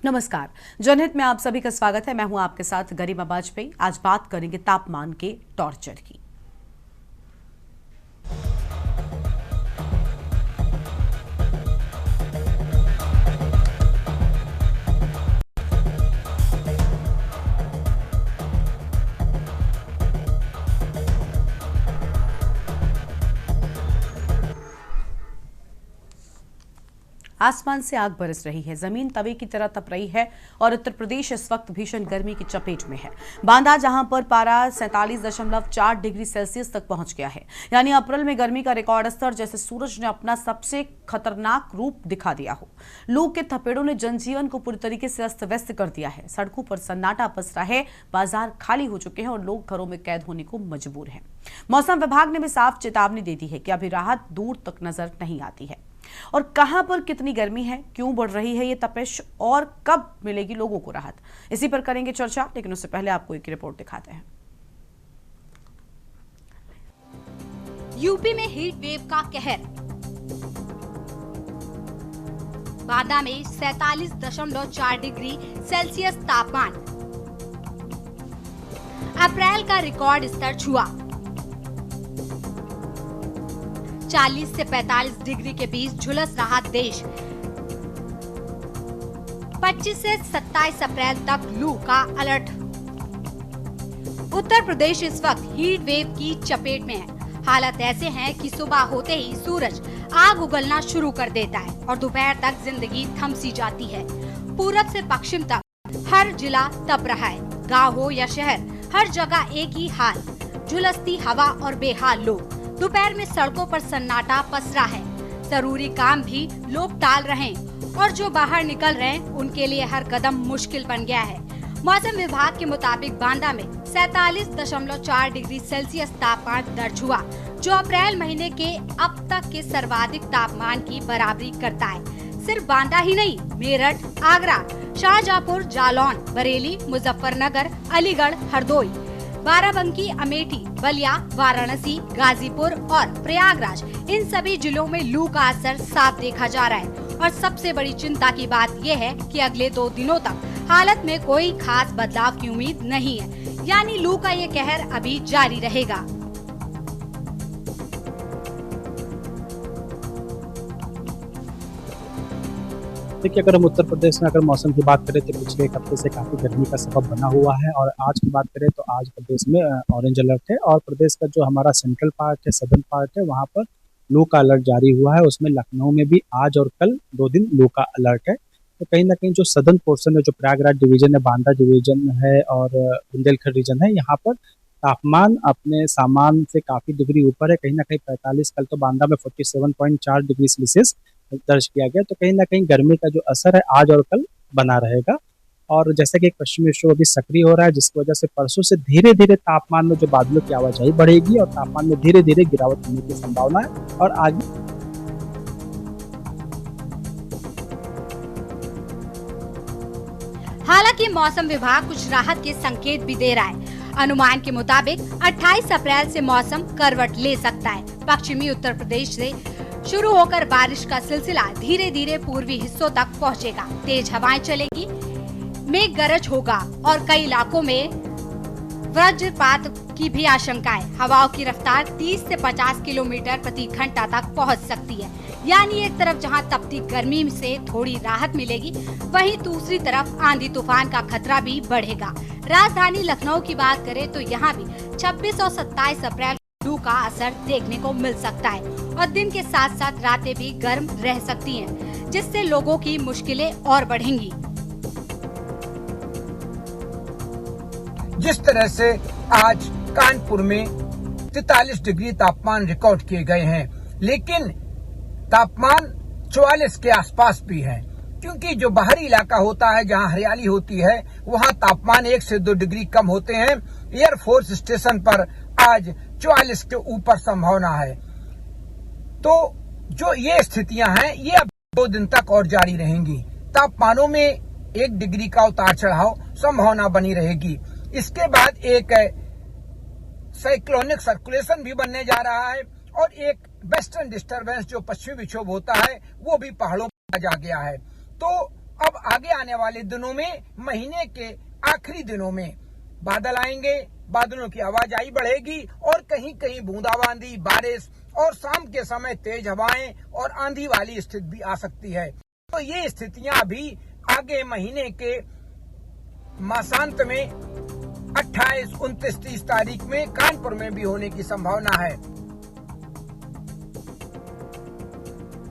नमस्कार, जनहित में आप सभी का स्वागत है। मैं हूं आपके साथ गरिमा वाजपेयी। आज बात करेंगे तापमान के टॉर्चर की। आसमान से आग बरस रही है, जमीन तवे की तरह तप रही है और उत्तर प्रदेश इस वक्त भीषण गर्मी की चपेट में है। बांदा जहां पर पारा 47.4 डिग्री सेल्सियस तक पहुंच गया है, यानी अप्रैल में गर्मी का रिकॉर्ड स्तर, जैसे सूरज ने अपना सबसे खतरनाक रूप दिखा दिया हो। लू के थपेड़ों ने जनजीवन को पूरी तरीके से अस्त व्यस्त कर दिया है। सड़कों पर सन्नाटा पसरा है, बाजार खाली हो चुके हैं और लोग घरों में कैद होने को मजबूर हैं। मौसम विभाग ने भी साफ चेतावनी दे दी है कि अभी राहत दूर तक नजर नहीं आती है। और कहां पर कितनी गर्मी है, क्यों बढ़ रही है ये तपिश और कब मिलेगी लोगों को राहत, इसी पर करेंगे चर्चा। लेकिन उससे पहले आपको एक रिपोर्ट दिखाते हैं। यूपी में हीट वेव का कहर। बांदा में 47.4 डिग्री सेल्सियस तापमान, अप्रैल का रिकॉर्ड स्तर छुआ। 40 से 45 डिग्री के बीच झुलस रहा देश। 25 से 27 अप्रैल तक लू का अलर्ट। उत्तर प्रदेश इस वक्त हीट वेव की चपेट में है। हालात ऐसे हैं कि सुबह होते ही सूरज आग उगलना शुरू कर देता है और दोपहर तक जिंदगी थम सी जाती है। पूरब से पश्चिम तक हर जिला तप रहा है। गांव हो या शहर, हर जगह एक ही हाल, झुलसती हवा और बेहाल लोग। दोपहर में सड़कों पर सन्नाटा पसरा है। जरूरी काम भी लोग टाल रहे हैं और जो बाहर निकल रहे हैं उनके लिए हर कदम मुश्किल बन गया है। मौसम विभाग के मुताबिक बांदा में 47.4 डिग्री सेल्सियस तापमान दर्ज हुआ, जो अप्रैल महीने के अब तक के सर्वाधिक तापमान की बराबरी करता है। सिर्फ बांदा ही नहीं, मेरठ, आगरा, शाहजहांपुर, जालौन, बरेली, मुजफ्फरनगर, अलीगढ़, हरदोई, बाराबंकी, अमेठी, बलिया, वाराणसी, गाजीपुर और प्रयागराज, इन सभी जिलों में लू का असर साफ देखा जा रहा है। और सबसे बड़ी चिंता की बात यह है कि अगले 2 दिनों तक हालत में कोई खास बदलाव की उम्मीद नहीं है, यानी लू का ये कहर अभी जारी रहेगा। देखिए, अगर हम उत्तर प्रदेश में अगर मौसम की बात करें तो पिछले एक हफ्ते से काफ़ी गर्मी का सबब बना हुआ है। और आज की बात करें तो आज प्रदेश में ऑरेंज अलर्ट है और प्रदेश का जो हमारा सेंट्रल पार्ट है, सदर्न पार्ट है, वहाँ पर लू का अलर्ट जारी हुआ है। उसमें लखनऊ में भी आज और कल 2 दिन लू का अलर्ट है। तो कहीं ना कहीं जो सदर्न पोर्शन है, जो प्रयागराज डिवीजन है, बांदा डिवीजन है और बुंदेलखंड रीजन है, यहाँ पर तापमान अपने सामान्य से काफ़ी डिग्री ऊपर है। कहीं ना कहीं 45, कल तो बांदा में 47.4 डिग्री सेल्सियस दर्ज किया गया। तो कहीं ना कहीं गर्मी का जो असर है आज और कल बना रहेगा। और जैसे कि एक पश्चिमी विक्षोभ अभी सक्रिय हो रहा है, जिसकी वजह से परसों से धीरे धीरे तापमान में जो बादलों की आवाजाही बढ़ेगी और तापमान में धीरे धीरे गिरावट होने की संभावना है। और आगे हालांकि मौसम विभाग कुछ राहत के संकेत भी दे रहा है। अनुमान के मुताबिक 28 अप्रैल से मौसम करवट ले सकता है। पश्चिमी उत्तर प्रदेश से शुरू होकर बारिश का सिलसिला धीरे धीरे पूर्वी हिस्सों तक पहुंचेगा। तेज हवाएं चलेगी, मेघ गरज होगा और कई इलाकों में वज्रपात की भी आशंका है। हवाओं की रफ्तार 30 से 50 किलोमीटर प्रति घंटा तक पहुंच सकती है। यानी एक तरफ जहां तपती गर्मी से थोड़ी राहत मिलेगी, वहीं दूसरी तरफ आंधी तूफान का खतरा भी बढ़ेगा। राजधानी लखनऊ की बात करें तो यहाँ भी 26 और 27 अप्रैल लू का असर देखने को मिल सकता है और दिन के साथ साथ रातें भी गर्म रह सकती हैं, जिससे लोगों की मुश्किलें और बढ़ेंगी। जिस तरह से आज कानपुर में 43 डिग्री तापमान रिकॉर्ड किए गए हैं, लेकिन तापमान 44 के आसपास भी है, क्योंकि जो बाहरी इलाका होता है, जहां हरियाली होती है, वहां तापमान 1 से 2 डिग्री कम होते हैं। एयरफोर्स स्टेशन पर आज 44 के ऊपर संभावना है। तो जो ये स्थितियां हैं, ये अब 2 दिन तक और जारी रहेंगी। तापमानों में 1 डिग्री का उतार चढ़ाव संभावना बनी रहेगी। इसके बाद एक साइक्लोनिक सर्कुलेशन भी बनने जा रहा है और एक वेस्टर्न डिस्टर्बेंस, जो पश्चिमी विक्षोभ होता है, वो भी पहाड़ों पर जा गया है। तो अब आगे आने वाले दिनों में, महीने के आखिरी दिनों में बादल आएंगे, बादलों की आवाजाही बढ़ेगी और कहीं कहीं बूंदाबांदी, बारिश और शाम के समय तेज हवाएं और आंधी वाली स्थिति भी आ सकती है। तो ये स्थितियां अभी आगे महीने के मासांत में 28, 29, 30 तारीख में कानपुर में भी होने की संभावना है।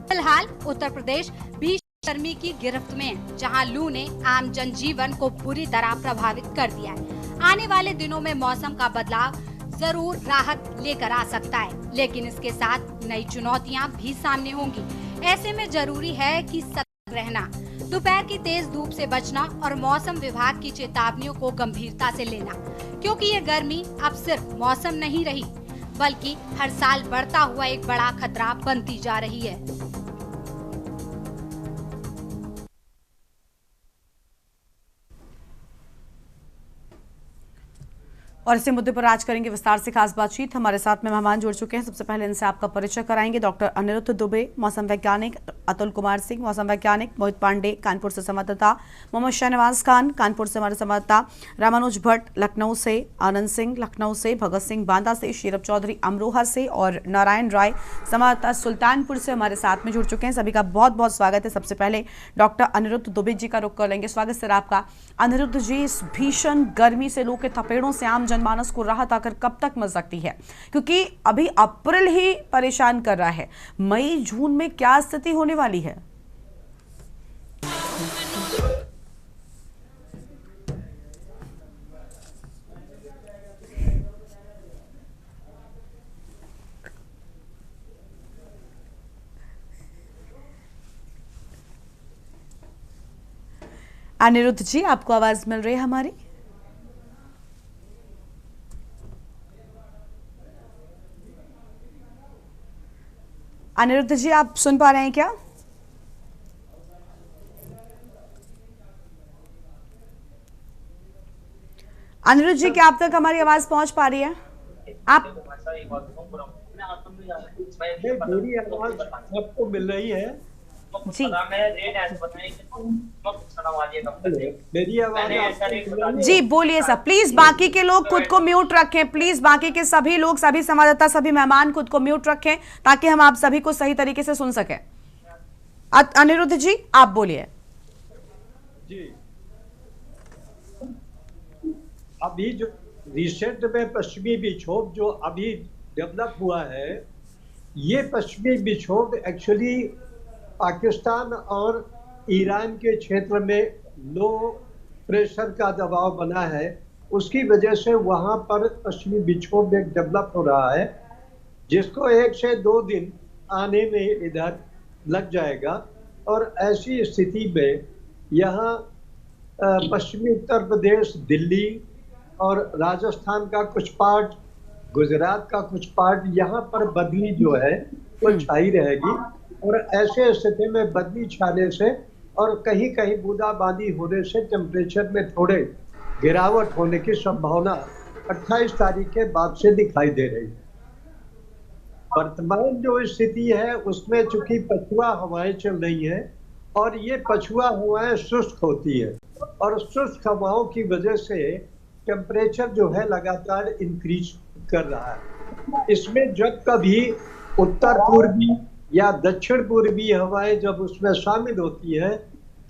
फिलहाल उत्तर प्रदेश भीषण गर्मी की गिरफ्त में है, जहां लू ने आम जनजीवन को बुरी तरह प्रभावित कर दिया है। आने वाले दिनों में मौसम का बदलाव जरूर राहत लेकर आ सकता है, लेकिन इसके साथ नई चुनौतियां भी सामने होंगी। ऐसे में जरूरी है कि सतर्क रहना, दोपहर की तेज धूप से बचना और मौसम विभाग की चेतावनियों को गंभीरता से लेना, क्योंकि ये गर्मी अब सिर्फ मौसम नहीं रही, बल्कि हर साल बढ़ता हुआ एक बड़ा खतरा बनती जा रही है। और इसी मुद्दे पर आज करेंगे विस्तार से खास बातचीत। हमारे साथ में मेहमान जुड़ चुके हैं। सबसे पहले इनसे आपका परिचय कराएंगे। डॉक्टर अनिरुद्ध दुबे, मौसम वैज्ञानिक, अतुल कुमार सिंह, मौसम वैज्ञानिक, मोहित पांडे, कानपुर से संवाददाता, मोहम्मद शाहनवाज खान, कानपुर से हमारे संवाददाता, रामानुज भट्ट लखनऊ से, आनंद सिंह लखनऊ से, भगत सिंह बांदा से, शीरब चौधरी अमरोहा से और नारायण राय संवाददाता सुल्तानपुर से हमारे साथ में जुड़ चुके हैं। सभी का बहुत बहुत स्वागत है। सबसे पहले डॉक्टर अनिरुद्ध दुबे जी का रुख कर लेंगे। स्वागत सर आपका। अनिरुद्ध जी, इस भीषण गर्मी से, लू के थपेड़ों से आम जनमानस को राहत आकर कब तक मिल सकती है? क्योंकि अभी अप्रैल ही परेशान कर रहा है, मई जून में क्या स्थिति होने वाली है? अनिरुद्ध जी, आपको आवाज मिल रही है हमारी? अनिरुद्ध जी, आप सुन पा रहे हैं क्या? अनिरुद्ध जी, क्या आप तक हमारी आवाज पहुंच पा रही है? आप मेरी आवाज आपको मिल रही है? जी मेरी आवाज जी बोलिए सर। प्लीज बाकी के लोग खुद को म्यूट रखें। प्लीज बाकी के सभी लोग, सभी संवाददाता, सभी मेहमान खुद को म्यूट रखें ताकि हम आप सभी को सही तरीके से सुन सकें। अनिरुद्ध जी, आप बोलिए। जी, अभी जो रिसेंट में पश्चिमी विक्षोभ जो अभी डेवलप हुआ है, ये पश्चिमी विक्षोभ एक्चुअली पाकिस्तान और ईरान के क्षेत्र में लो प्रेशर का दबाव बना है। उसकी वजह से वहाँ पर पश्चिमी विक्षोभ एक डेवलप हो रहा है, जिसको 1 से 2 दिन आने में इधर लग जाएगा। और ऐसी स्थिति में यहाँ पश्चिमी उत्तर प्रदेश, दिल्ली और राजस्थान का कुछ पार्ट, गुजरात का कुछ पार्ट, यहाँ पर बदली जो है वो छाई रहेगी। और ऐसे स्थिति में बदली छाने से और कहीं कहीं बूंदाबांदी होने से टेम्परेचर में थोड़े गिरावट होने की संभावना 28 तारीख के बाद से दिखाई दे रही है। वर्तमान जो स्थिति है उसमें चूंकि पछुआ हवाएं चल रही हैं और ये पछुआ हवाएं शुष्क होती है और शुष्क हवाओं की वजह से टेम्परेचर जो है लगातार इंक्रीज कर रहा है। इसमें जब कभी उत्तर पूर्वी या दक्षिण पूर्वी हवाएं जब उसमें शामिल होती है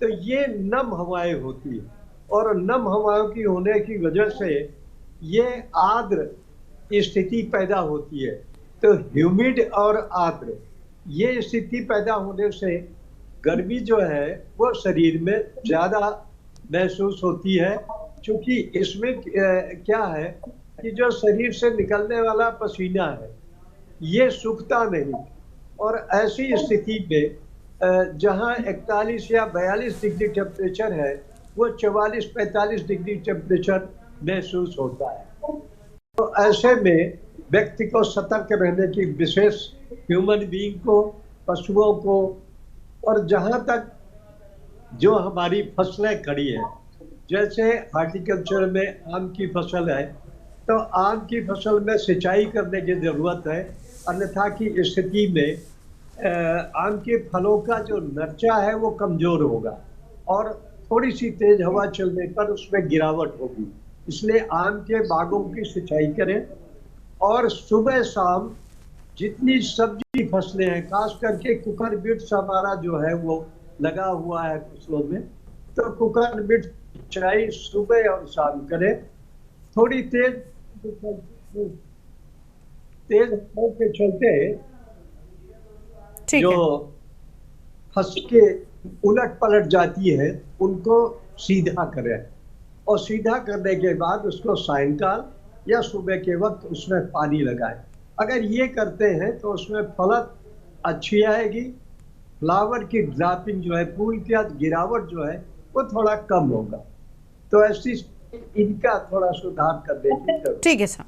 तो ये नम हवाएं होती है और नम हवाओं की होने की वजह से ये आर्द्र स्थिति पैदा होती है। तो ह्यूमिड और आर्द्र ये स्थिति पैदा होने से गर्मी जो है वो शरीर में ज़्यादा महसूस होती है, क्योंकि इसमें क्या है कि जो शरीर से निकलने वाला पसीना है ये सूखता नहीं। और ऐसी स्थिति में जहां 41 या 42 डिग्री टेम्परेचर है वो 44-45 डिग्री टेम्परेचर महसूस होता है। तो ऐसे में व्यक्ति को सतर्क रहने की, विशेष ह्यूमन बीइंग को, पशुओं को, और जहां तक जो हमारी फसलें खड़ी हैं, जैसे हॉर्टिकल्चर में आम की फसल है तो आम की फसल में सिंचाई करने की ज़रूरत है, अन्यथा की स्थिति में आम के फलों का जो नर्चा है वो कमज़ोर होगा। और थोड़ी सी तेज हवा चलने पर उसमें गिरावट होगी। इसलिए आम के बागों की सिंचाई करें और सुबह शाम जितनी सब्जी फसलें हैं, खास करके कुकर बिट्स हमारा जो है वो लगा हुआ है फसलों में, तो कुकर बिट्स सिंचाई सुबह और शाम करें। थोड़ी तेज हवा के चलते ठीक जो है। फसल के उलट पलट जाती है उनको सीधा करें और सीधा करने के बाद उसको सायंकाल या सुबह के वक्त उसमें पानी लगाएं। अगर ये करते हैं तो उसमें फलत अच्छी आएगी, फ्लावर की ड्रापिंग जो है, फूल की गिरावट जो है वो थोड़ा कम होगा। तो ऐसी इनका थोड़ा सुधार करने की जरूरत है। ठीक है सर,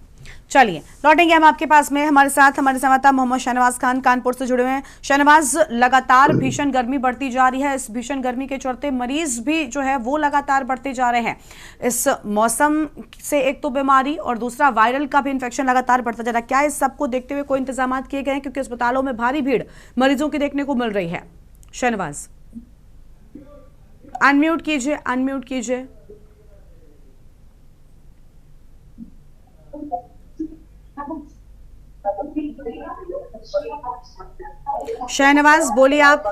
चलिए लौटेंगे हम आपके पास में। हमारे साथ हमारे संवाददाता मोहम्मद शहनवाज खान कानपुर से जुड़े हुए हैं। शहनवाज, लगातार भीषण गर्मी बढ़ती जा रही है। इस भीषण गर्मी के चलते मरीज भी जो है वो लगातार बढ़ते जा रहे हैं। इस मौसम से एक तो बीमारी और दूसरा वायरल का भी इन्फेक्शन लगातार बढ़ता जा रहा है। क्या इस सबको देखते हुए कोई इंतजाम किए गए हैं, क्योंकि अस्पतालों में भारी भीड़ मरीजों की देखने को मिल रही है? शहनवाज अनम्यूट कीजिए, अनम्यूट कीजिए। शहनवाज बोलिए आप।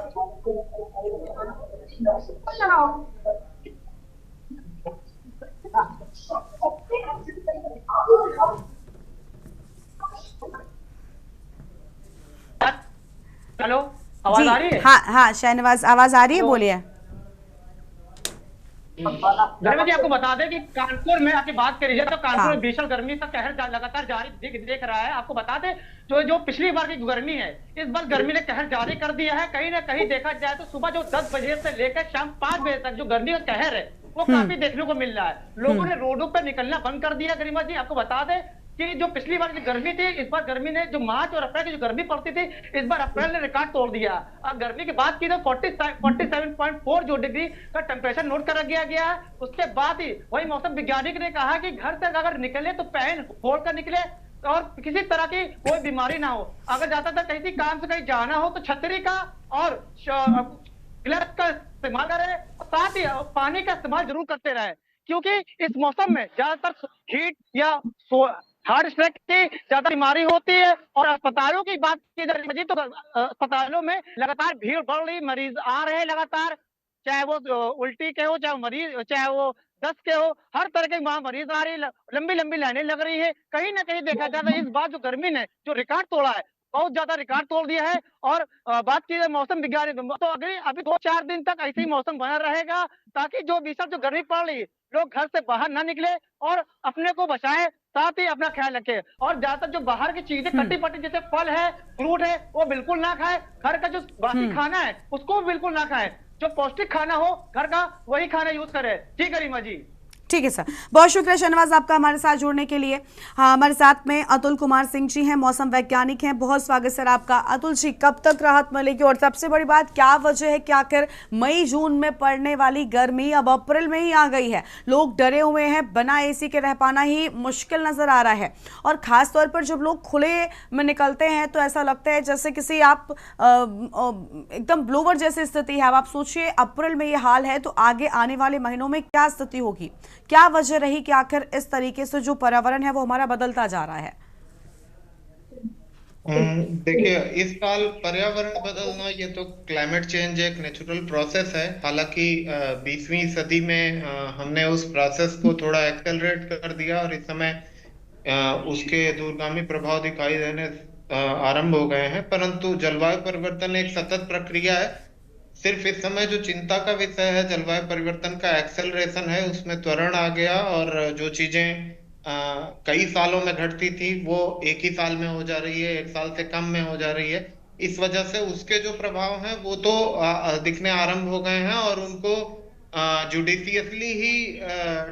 हेलो, आवाज आ रही है? हाँ हाँ शहनवाज, आवाज आ रही है, बोलिए। गर्मी जी, आपको बता दें कि कानपुर में आपकी बात करी जाए तो कानपुर में हाँ। भीषण गर्मी का कहर लगातार जारी देख रहा है। आपको बता दें जो पिछली बार की गर्मी है, इस बार गर्मी ने कहर जारी कर दिया है। कहीं ना कहीं देखा जाए तो सुबह जो 10 बजे से लेकर शाम 5 बजे तक जो गर्मी का कहर है वो काफी देखने को मिल रहा है। लोगों ने रोडों पर निकलना बंद कर दिया। गरिमा जी, आपको बता दें कि जो पिछली बार की गर्मी थी, इस बार गर्मी ने जो मार्च और अप्रैल की जो गर्मी पड़ती थी, इस बार अप्रैल ने रिकॉर्ड तोड़ दिया। अब गर्मी की बात की तो 47.4 जो डिग्री का टेम्परेचर नोट करा गया है। उसके बाद ही वही मौसम वैज्ञानिक ने कहा कि घर से अगर निकले तो पैन खोल कर निकले और किसी तरह की कोई बीमारी ना हो। अगर जाता था कहीं काम से कहीं जाना हो तो छतरी का और ग्लव्स का इस्तेमाल करें, साथ ही पानी का इस्तेमाल जरूर करते रहे, क्योंकि इस मौसम में ज्यादातर हीट या हार्ट स्ट्रोक की ज्यादा बीमारी होती है। और अस्पतालों की बात की जाए तो अस्पतालों में लगातार भीड़ बढ़ रही, मरीज आ रहे हैं लगातार, चाहे वो उल्टी के हो, चाहे वो दस्त के हो, हर तरह के वहां मरीज आ रही है। लंबी लंबी लाइनें लग रही है। कहीं ना कहीं देखा जाता है इस बार जो गर्मी ने जो रिकॉर्ड तोड़ा है, बहुत ज्यादा रिकॉर्ड तोड़ दिया है। और बात की जाए मौसम विज्ञान तो अभी 2-4 दिन तक ऐसे ही मौसम बना रहेगा, ताकि जो भीषण जो गर्मी पड़ रही है, लोग घर से बाहर ना निकले और अपने को बचाएं, साथ ही अपना ख्याल रखें। और ज्यादातर जो बाहर की चीजें कटी पटी जैसे फल है, फ्रूट है, वो बिल्कुल ना खाएं। घर का जो बासी खाना है उसको बिल्कुल ना खाएं। जो पौष्टिक खाना हो घर का वही खाना यूज करें। जी गरिमा जी। ठीक है सर, बहुत शुक्रिया शहनवाज आपका हमारे साथ जुड़ने के लिए। हाँ, हमारे साथ में अतुल कुमार सिंह जी हैं, मौसम वैज्ञानिक हैं। बहुत स्वागत सर आपका। अतुल जी, कब तक राहत मिलेगी और सबसे बड़ी बात क्या वजह है कि आखिर मई जून में पड़ने वाली गर्मी अब अप्रैल में ही आ गई है? लोग डरे हुए हैं, बिना एसी के रह पाना ही मुश्किल नजर आ रहा है। और खास तौर पर जब लोग खुले में निकलते हैं तो ऐसा लगता है जैसे किसी आप एकदम ब्लोवर जैसी स्थिति है। अब आप सोचिए अप्रैल में ये हाल है तो आगे आने वाले महीनों में क्या स्थिति होगी? क्या वजह रही कि आखिर इस तरीके से जो पर्यावरण है वो हमारा बदलता जा रहा है? देखिए, इस साल पर्यावरण बदलना ये तो क्लाइमेट चेंज एक नेचुरल प्रोसेस है। हालांकि 20वीं सदी में हमने उस प्रोसेस को थोड़ा एक्सेलरेट कर दिया और इस समय उसके दूरगामी प्रभाव दिखाई देने आरंभ हो गए हैं। परंतु जलवायु परिवर्तन एक सतत प्रक्रिया है। सिर्फ इस समय जो चिंता का विषय है जलवायु परिवर्तन का एक्सेलरेशन है, उसमें त्वरण आ गया और जो चीजें कई सालों में घटती थी वो एक ही साल में हो जा रही है, एक साल से कम में हो जा रही है। इस वजह से उसके जो प्रभाव हैं वो तो दिखने आरंभ हो गए हैं और उनको जुडिशियसली ही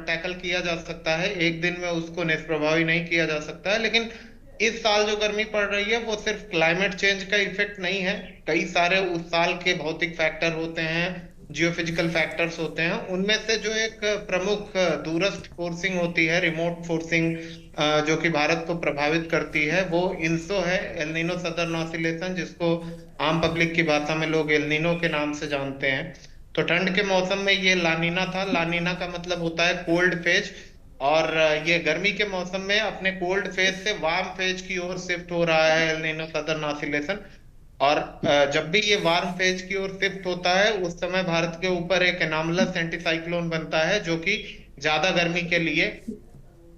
टैकल किया जा सकता है। एक दिन में उसको निष्प्रभावी नहीं किया जा सकता है। लेकिन इस साल जो गर्मी पड़ रही है वो सिर्फ क्लाइमेट चेंज का इफेक्ट नहीं है। कई सारे उस साल के भौतिक फैक्टर होते हैं, जियोफिजिकल फैक्टर्स होते हैं। उनमें से जो एक प्रमुख दूरस्थ फोर्सिंग होती है, रिमोट फोर्सिंग, जो कि भारत को प्रभावित करती है, वो इंसो है, एल नीनो सदर्न ऑसिलेशन, जिसको आम पब्लिक की भाषा में लोग एल नीनो के नाम से जानते हैं। तो ठंड के मौसम में ये लानीना था। लानीना का मतलब होता है कोल्ड फेज, और ये गर्मी के मौसम में अपने कोल्ड फेज से वार्म फेज की ओर शिफ्ट हो रहा है एल नीनो सदर्न ऑसिलेशन। और जब भी ये वार्म फेज की ओर शिफ्ट होता है उस समय भारत के ऊपर एक एनामलस एंटीसाइक्लोन बनता है, जो कि ज्यादा गर्मी के लिए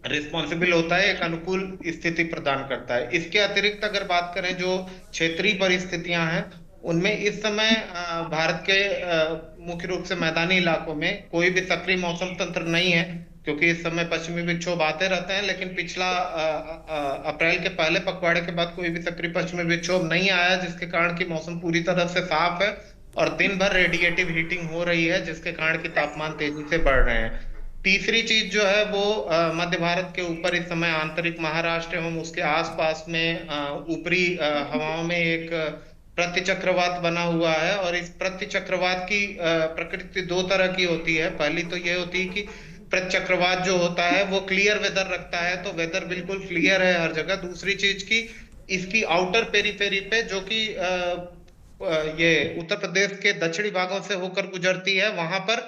रिस्पॉन्सिबल होता है, एक अनुकूल स्थिति प्रदान करता है। इसके अतिरिक्त अगर बात करें जो क्षेत्रीय परिस्थितियां हैं, उनमें इस समय भारत के मुख्य रूप से मैदानी इलाकों में कोई भी सक्रिय मौसम तंत्र नहीं है, क्योंकि इस समय पश्चिमी विक्षोभ आते रहते हैं। लेकिन पिछला अप्रैल के पहले पखवाड़े के बाद कोई भी सक्रिय पश्चिमी विक्षोभ नहीं आया, जिसके कारण की मौसम पूरी तरह से साफ है और दिन भर रेडिएटिव हीटिंग हो रही है, जिसके कारण की तापमान तेजी से बढ़ रहे हैं। तीसरी चीज जो है वो मध्य भारत के ऊपर इस समय आंतरिक महाराष्ट्र एवं उसके आसपास में ऊपरी हवाओं में एक प्रतिचक्रवात बना हुआ है। और इस प्रतिचक्रवात की प्रकृति दो तरह की होती है। पहली तो ये होती है कि प्रतिचक्रवात जो होता है वो क्लियर वेदर रखता है, तो वेदर बिल्कुल क्लियर है हर जगह। दूसरी चीज की इसकी आउटर पेरीफेरी पे, जो कि ये उत्तर प्रदेश के दक्षिणी भागों से होकर गुजरती है, वहां पर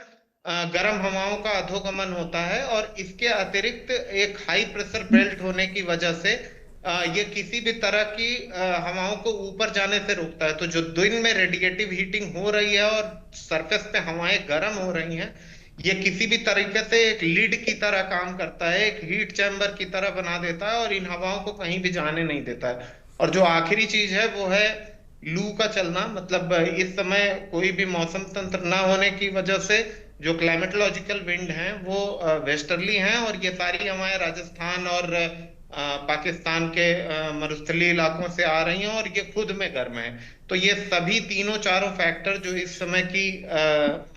गर्म हवाओं का अधोगमन होता है। और इसके अतिरिक्त एक हाई प्रेशर बेल्ट होने की वजह से ये किसी भी तरह की हवाओं को ऊपर जाने से रोकता है। तो जो दिन में रेडिएटिव हीटिंग हो रही है और सरफेस पे हवाएं गर्म हो रही हैं, ये किसी भी तरीके से एक लीड की तरह काम करता है, एक हीट चैम्बर की तरह बना देता है और इन हवाओं को कहीं भी जाने नहीं देता है। और जो आखिरी चीज है वो है लू का चलना। मतलब इस समय कोई भी मौसम तंत्र ना होने की वजह से जो क्लाइमेटोलॉजिकल विंड हैं वो वेस्टर्ली हैं, और ये सारी हवाएं राजस्थान और पाकिस्तान के मरुस्थलीय इलाकों से आ रही हैं और ये खुद में गर्म है। तो ये सभी तीनों चारों फैक्टर जो इस समय की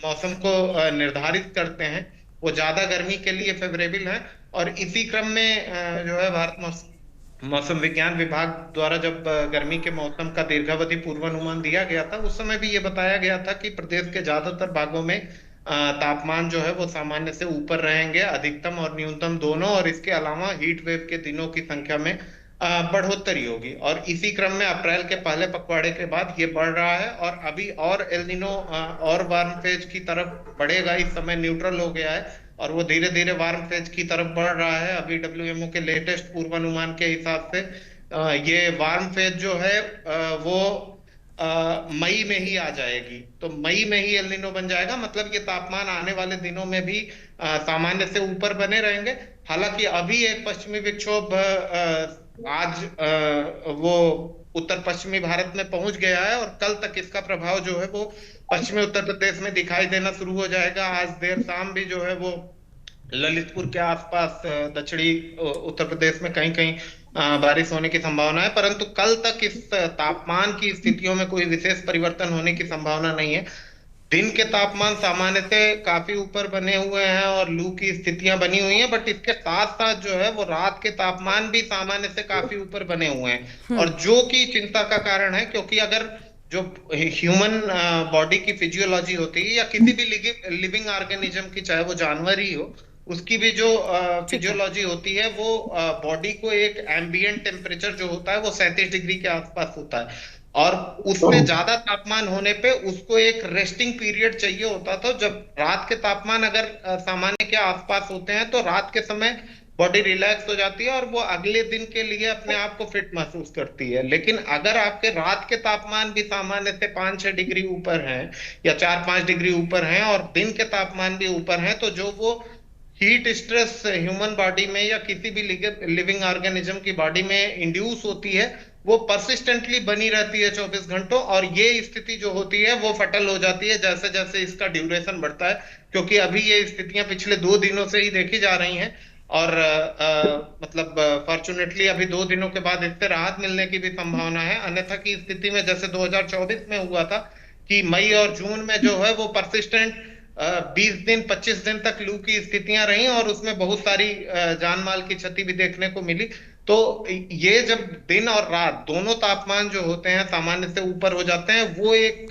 मौसम को निर्धारित करते हैं वो ज्यादा गर्मी के लिए फेवरेबल है। और इसी क्रम में जो है भारत मौसम विज्ञान विभाग द्वारा जब गर्मी के मौसम का दीर्घावधि पूर्वानुमान दिया गया था, उस समय भी ये बताया गया था कि प्रदेश के ज्यादातर भागों में तापमान जो है वो सामान्य से ऊपर रहेंगे, अधिकतम और न्यूनतम दोनों। और इसके अलावा हीट वेव के दिनों की संख्या में बढ़ोतरी होगी। और इसी क्रम में अप्रैल के पहले पखवाड़े के बाद ये बढ़ रहा है और अभी और एल नीनो और वार्म फेज की तरफ बढ़ेगा। इस समय न्यूट्रल हो गया है और वो धीरे धीरे वार्म फेज की तरफ बढ़ रहा है। अभी डब्ल्यूएमओ के लेटेस्ट पूर्वानुमान के हिसाब से ये वार्म फेज जो है वो मई में ही आ जाएगी। तो मई में ही एल नीनो बन जाएगा, मतलब ये तापमान आने वाले दिनों में भी सामान्य से ऊपर बने रहेंगे। हालांकि अभी एक पश्चिमी विक्षोभ आज वो उत्तर पश्चिमी भारत में पहुंच गया है और कल तक इसका प्रभाव जो है वो पश्चिमी उत्तर प्रदेश में दिखाई देना शुरू हो जाएगा। आज देर शाम भी जो है वो ललितपुर के आसपास दक्षिणी उत्तर प्रदेश में कहीं कहीं बारिश होने की संभावना है, परंतु कल तक इस तापमान की स्थितियों में कोई विशेष परिवर्तन होने की संभावना नहीं है। दिन के तापमान सामान्य से काफी ऊपर बने हुए हैं और लू की स्थितियां बनी हुई हैं, बट इसके साथ साथ जो है वो रात के तापमान भी सामान्य से काफी ऊपर बने हुए हैं। और जो कि चिंता का कारण है, क्योंकि अगर जो ह्यूमन बॉडी की फिजियोलॉजी होती है या किसी भी लिविंग ऑर्गेनिज्म की, चाहे वो जानवर ही हो, उसकी भी जो फिजियोलॉजी होती है वो बॉडी को एक एम्बिएंट टेम्परेचर जो होता है वो 37 डिग्री के आसपास होता है और उससे ज्यादा तापमान होने पे उसको एक रेस्टिंग पीरियड चाहिए होता। तो जब रात के तापमान अगर सामान्य के आसपास होते हैं तो रात के समय बॉडी रिलैक्स हो जाती है और वो अगले दिन के लिए अपने आप को फिट महसूस करती है। लेकिन अगर आपके रात के तापमान भी सामान्य से 5-6 डिग्री ऊपर हैं या 4-5 डिग्री ऊपर हैं और दिन के तापमान भी ऊपर हैं, तो जो वो हीट स्ट्रेस ह्यूमन बॉडी में या किसी भी लिविंग ऑर्गेनिज्म की बॉडी में इंड्यूस होती है वो परसिस्टेंटली बनी रहती है 24 घंटों। और ये स्थिति जो होती है वो फटल हो जाती है जैसे जैसे इसका ड्यूरेशन बढ़ता है, क्योंकि अभी ये स्थितियां पिछले 2 दिनों से ही देखी जा रही हैं और मतलब फॉर्चुनेटली अभी 2 दिनों के बाद इससे राहत मिलने की भी संभावना है। अन्यथा की स्थिति में जैसे 2024 में हुआ था कि मई और जून में जो है वो परसिस्टेंट 20 दिन 25 दिन तक लू की स्थितियां रही और उसमें बहुत सारी जान माल की क्षति भी देखने को मिली। तो ये जब दिन और रात दोनों तापमान जो होते हैं सामान्य से ऊपर हो जाते हैं, वो एक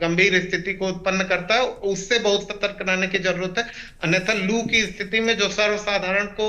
गंभीर स्थिति को उत्पन्न करता है, उससे बहुत सतर्क रहने की जरूरत है। अन्यथा लू की स्थिति में जो सर्वसाधारण को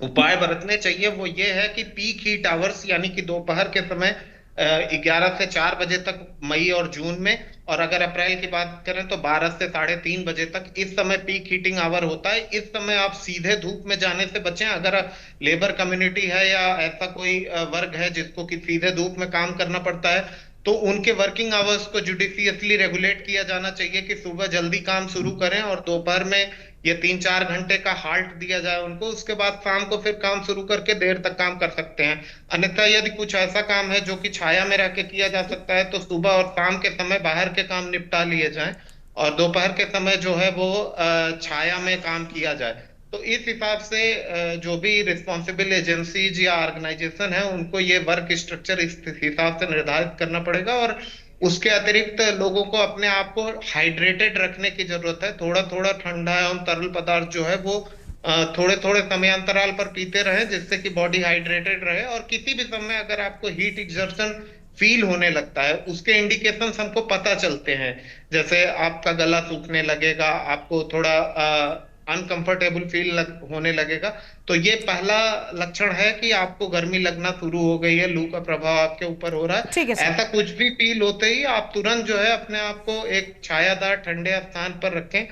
उपाय बरतने चाहिए वो ये है कि पीक हीट आवर्स यानी कि दोपहर के समय 11 से 4 बजे तक मई और जून में और अगर अप्रैल की बात करें तो 12 से 3:30 बजे तक इस समय पीक हीटिंग आवर होता है। इस समय आप सीधे धूप में जाने से बचें। अगर लेबर कम्युनिटी है या ऐसा कोई वर्ग है जिसको कि सीधे धूप में काम करना पड़ता है, तो उनके वर्किंग आवर्स को जुडिशियसली रेगुलेट किया जाना चाहिए कि सुबह जल्दी काम शुरू करें और दोपहर में ये 3-4 घंटे का हाल्ट दिया जाए उनको। उसके बाद शाम को फिर काम शुरू करके देर तक काम कर सकते हैं। अन्यथा यदि कुछ ऐसा काम है जो कि छाया में रह के किया जा सकता है तो सुबह और शाम के समय बाहर के काम निपटा लिए जाएं और दोपहर के समय जो है वो छाया में काम किया जाए। तो इस हिसाब से जो भी रिस्पॉन्सिबल एजेंसीज या ऑर्गेनाइजेशन है उनको ये वर्क स्ट्रक्चर इस हिसाब से निर्धारित करना पड़ेगा। और उसके अतिरिक्त लोगों को अपने आप को हाइड्रेटेड रखने की जरूरत है। थोड़ा थोड़ा ठंडा एवं तरल पदार्थ जो है वो थोड़े थोड़े समयांतराल पर पीते रहें जिससे कि बॉडी हाइड्रेटेड रहे। और किसी भी समय अगर आपको हीट एक्सर्शन फील होने लगता है उसके इंडिकेशंस हमको पता चलते हैं, जैसे आपका गला सूखने लगेगा, आपको थोड़ा अनकंफर्टेबल फील होने लगेगा, तो ये पहला लक्षण है कि आपको गर्मी लगना शुरू हो गई है, लू का प्रभाव आपके ऊपर हो रहा है। ऐसा कुछ भी फील होते ही आप तुरंत जो है अपने आप को एक छायादार ठंडे स्थान पर रखें,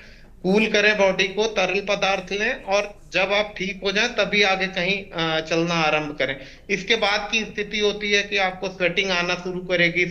कूल करें बॉडी को, तरल पदार्थ लें और जब आप ठीक हो जाएं तभी आगे कहीं चलना आरंभ करें। इसके बाद की स्थिति होती है कि आपको स्वेटिंग आना शुरू करेगी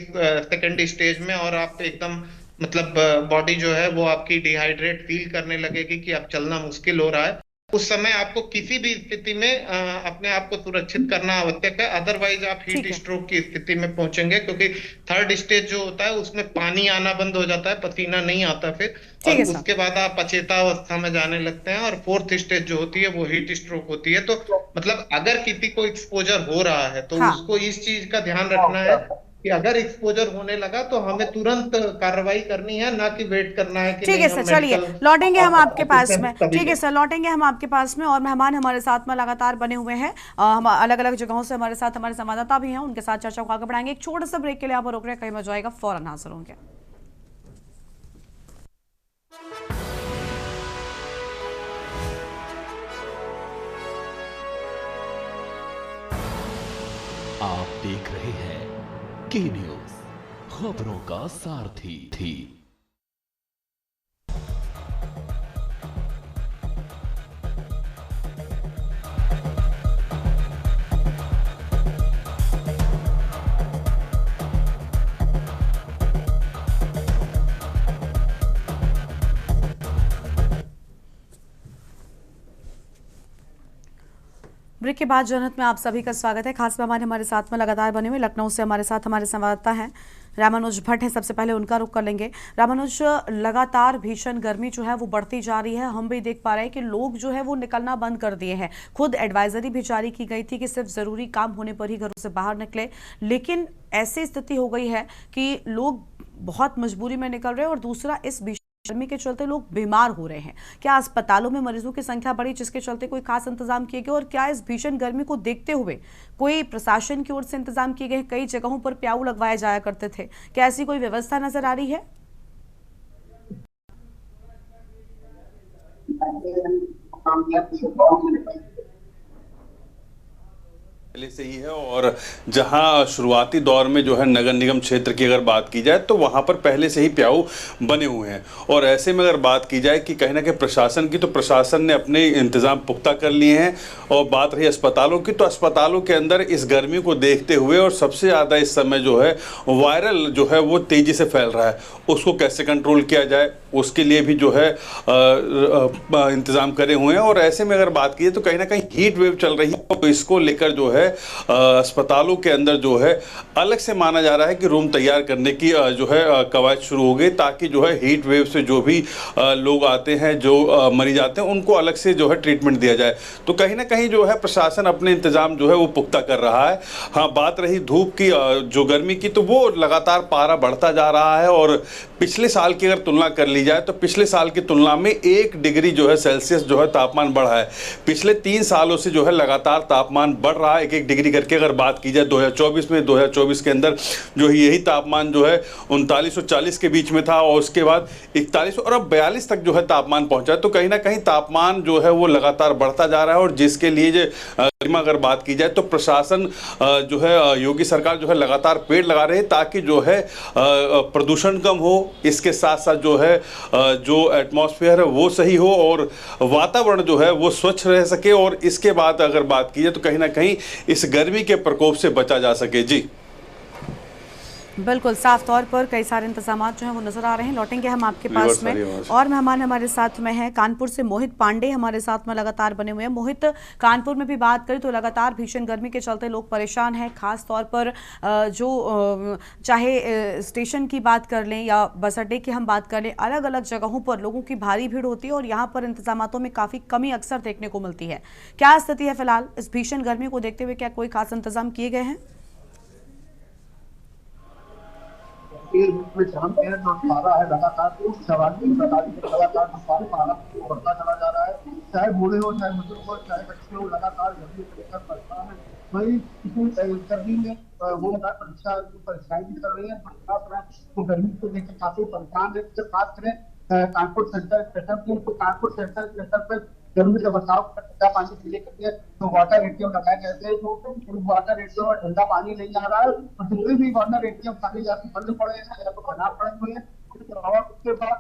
सेकेंड स्टेज में और आप एकदम मतलब बॉडी जो है वो आपकी डिहाइड्रेट फील करने लगेगी कि अब चलना मुश्किल हो रहा है। उस समय आपको किसी भी स्थिति में अपने आप को सुरक्षित करना आवश्यक है, अदरवाइज आप हीट स्ट्रोक की स्थिति में पहुंचेंगे, क्योंकि थर्ड स्टेज जो होता है उसमें पानी आना बंद हो जाता है, पसीना नहीं आता फिर, और उसके बाद आप अचेता अवस्था में जाने लगते हैं। और फोर्थ स्टेज जो होती है वो हीट स्ट्रोक होती है। तो मतलब अगर किसी को एक्सपोजर हो रहा है तो उसको इस चीज का ध्यान रखना है कि अगर एक्सपोजर होने लगा तो हमें तुरंत कार्रवाई करनी है, ना कि वेट करना है कि ठीक है सर, चलिए लौटेंगे हम आपके पास में। ठीक है सर, लौटेंगे हम आपके पास में। और मेहमान हमारे साथ में लगातार बने हुए हैं, हम अलग अलग जगहों से हमारे साथ हमारे संवाददाता भी हैं, उनके साथ चर्चा को आगे बढ़ाएंगे। एक छोटे से ब्रेक के लिए आप रोक रहे हैं, कहीं मजा आएगा, फौरन हाजिर होंगे। आप देख रहे हैं के न्यूज, खबरों का सारथी थी। ब्रेक के बाद जनहित में आप सभी का स्वागत है। खास मेहमान हमारे साथ में लगातार बने हुए लखनऊ से हमारे साथ हमारे संवाददाता हैं रामानुज भट्ट है। सबसे पहले उनका रुख कर लेंगे। रामानुज, लगातार भीषण गर्मी जो है वो बढ़ती जा रही है, हम भी देख पा रहे हैं कि लोग जो है वो निकलना बंद कर दिए हैं। खुद एडवाइजरी भी जारी की गई थी कि सिर्फ जरूरी काम होने पर ही घरों से बाहर निकले, लेकिन ऐसी स्थिति हो गई है कि लोग बहुत मजबूरी में निकल रहे हैं और दूसरा इस गर्मी के चलते लोग बीमार हो रहे हैं। क्या अस्पतालों में मरीजों की संख्या बढ़ी जिसके चलते कोई खास इंतजाम किए गए, और क्या इस भीषण गर्मी को देखते हुए कोई प्रशासन की ओर से इंतजाम किए गए? कई जगहों पर प्याऊ लगवाए जाया करते थे, क्या ऐसी कोई व्यवस्था नजर आ रही है? पहले से ही है। और जहां शुरुआती दौर में जो है नगर निगम क्षेत्र की अगर बात की जाए तो वहां पर पहले से ही प्याऊ बने हुए हैं। और ऐसे में अगर बात की जाए कि कहीं ना कहीं प्रशासन की, तो प्रशासन ने अपने इंतजाम पुख्ता कर लिए हैं। और बात रही अस्पतालों की, तो अस्पतालों के अंदर इस गर्मी को देखते हुए और सबसे ज़्यादा इस समय जो है वायरल जो है वो तेज़ी से फैल रहा है, उसको कैसे कंट्रोल किया जाए उसके लिए भी जो है इंतज़ाम करे हुए हैं। और ऐसे में अगर बात की तो कहीं ना कहीं हीट वेव चल रही है, तो इसको लेकर जो है अस्पतालों के अंदर जो है अलग से माना जा रहा है कि रूम तैयार करने की जो है कवायद शुरू हो गई, ताकि जो है हीट वेव से जो भी लोग आते हैं, जो मरीज आते हैं, उनको अलग से जो है ट्रीटमेंट दिया जाए। तो कहीं ना कहीं जो है प्रशासन अपने इंतजाम जो है वो पुख्ता कर रहा है। हाँ, बात रही धूप की, जो गर्मी की, तो वो लगातार पारा बढ़ता जा रहा है। और पिछले साल की अगर तुलना कर ली जाए तो पिछले साल की तुलना में 1 डिग्री जो है सेल्सियस जो है तापमान बढ़ा है। पिछले 3 सालों से जो है लगातार तापमान बढ़ रहा है 1-1 डिग्री करके। अगर बात की जाए 2024 में, 2024 के अंदर जो है यही तापमान जो है 3940 के बीच में था, और उसके बाद 41 और अब 42 तक जो है तापमान पहुंचा। तो कहीं ना कहीं तापमान जो है वो लगातार बढ़ता जा रहा है, और जिसके लिए जो अगर बात की जाए तो प्रशासन जो है योगी सरकार जो है लगातार पेड़ लगा रहे हैं ताकि जो है प्रदूषण कम हो, इसके साथ साथ जो है जो एटमॉस्फेयर है वो सही हो और वातावरण जो है वो स्वच्छ रह सके और इसके बाद अगर बात की जाए तो कहीं ना कहीं इस गर्मी के प्रकोप से बचा जा सके। जी बिल्कुल, साफ तौर पर कई सारे इंतजाम जो हैं वो नजर आ रहे हैं। लौटेंगे हम आपके पास में और मेहमान हमारे साथ में हैं कानपुर से मोहित पांडे हमारे साथ में लगातार बने हुए हैं। मोहित, कानपुर में भी बात करें तो लगातार भीषण गर्मी के चलते लोग परेशान हैं, खास तौर पर जो चाहे स्टेशन की बात कर लें या बस अड्डे की हम बात कर लें, अलग अलग जगहों पर लोगों की भारी भीड़ होती है और यहाँ पर इंतजामों में काफ़ी कमी अक्सर देखने को मिलती है। क्या स्थिति है फिलहाल इस भीषण गर्मी को देखते हुए, क्या कोई खास इंतजाम किए गए हैं? शाम के जो पारा है लगातार लगातार पारा बढ़ता चला जा रहा है। चाहे बूढ़े हो, चाहे बुजुर्ग हो, चाहे बच्चे हो, लगातार गर्मी से लेकर परेशान है। वही गर्मी में वो परीक्षाएं भी कर रही है, तो गर्मी को लेकर काफी परेशान है। बात करें कानपुर सेंटर स्टेशन की, तो कानपुर सेंटर स्टेशन पर गर्मी से बचाव ठंडा पानी पीने के लिए तो वाटर एटीएम लगाए गए थे। तो वाटर एटीएम में ठंडा पानी नहीं आ रहा है और जितने भी वाटर एटीएम खाली जाते बंद पड़े हैं या तो बना पड़े हुए हैं। और उसके बाद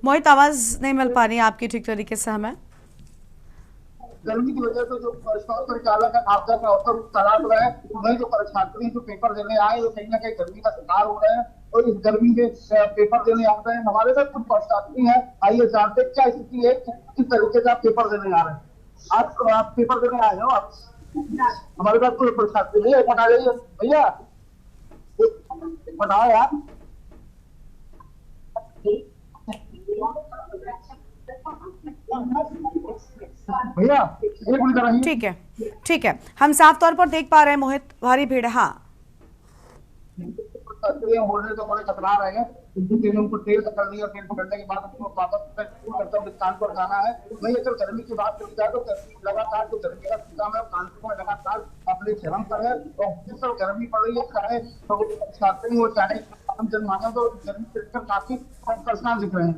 मोहित, आवाज नहीं मिल पा रही है आपकी ठीक तरीके से हमें। गर्मी की वजह से जो परिचालक है आपदा का अवसर तलाश रहे हैं, वही जो परीक्षार्थी जो पेपर देने आए वो कहीं ना कहीं गर्मी का शिकार हो रहे हैं और इस गर्मी में पेपर देने आ रहे हैं। हमारे साथ कुछ परीक्षार्थी हैं, आइए जानते क्या स्थिति है, किस तरीके से आप पेपर देने आ रहे हैं। आप पेपर देने आए हो, आप हमारे साथ कोई परीक्षार्थी नहीं है, बता जाइए भैया, बताओ यार। भैया ठीक है, हम साफ तौर पर देख पा रहे हैं मोहित, भारी भीड़ है। हाँ, बोलने तो बड़े कतरा रहे हैं, उनको ट्रेन पकड़नी है, ट्रेन पकड़ने के बाद उनको वापस स्थान पर जाना है। वही अगर गर्मी की बात करी जाए तो लगातार जो गर्मी का सिस्टम है कानपुर में लगातार अपने चरम पर है और गर्मी पड़ रही है, चाहे छात्र हो चाहे आम जनमानव, तो गर्मी काफी परेशान दिख रहे हैं।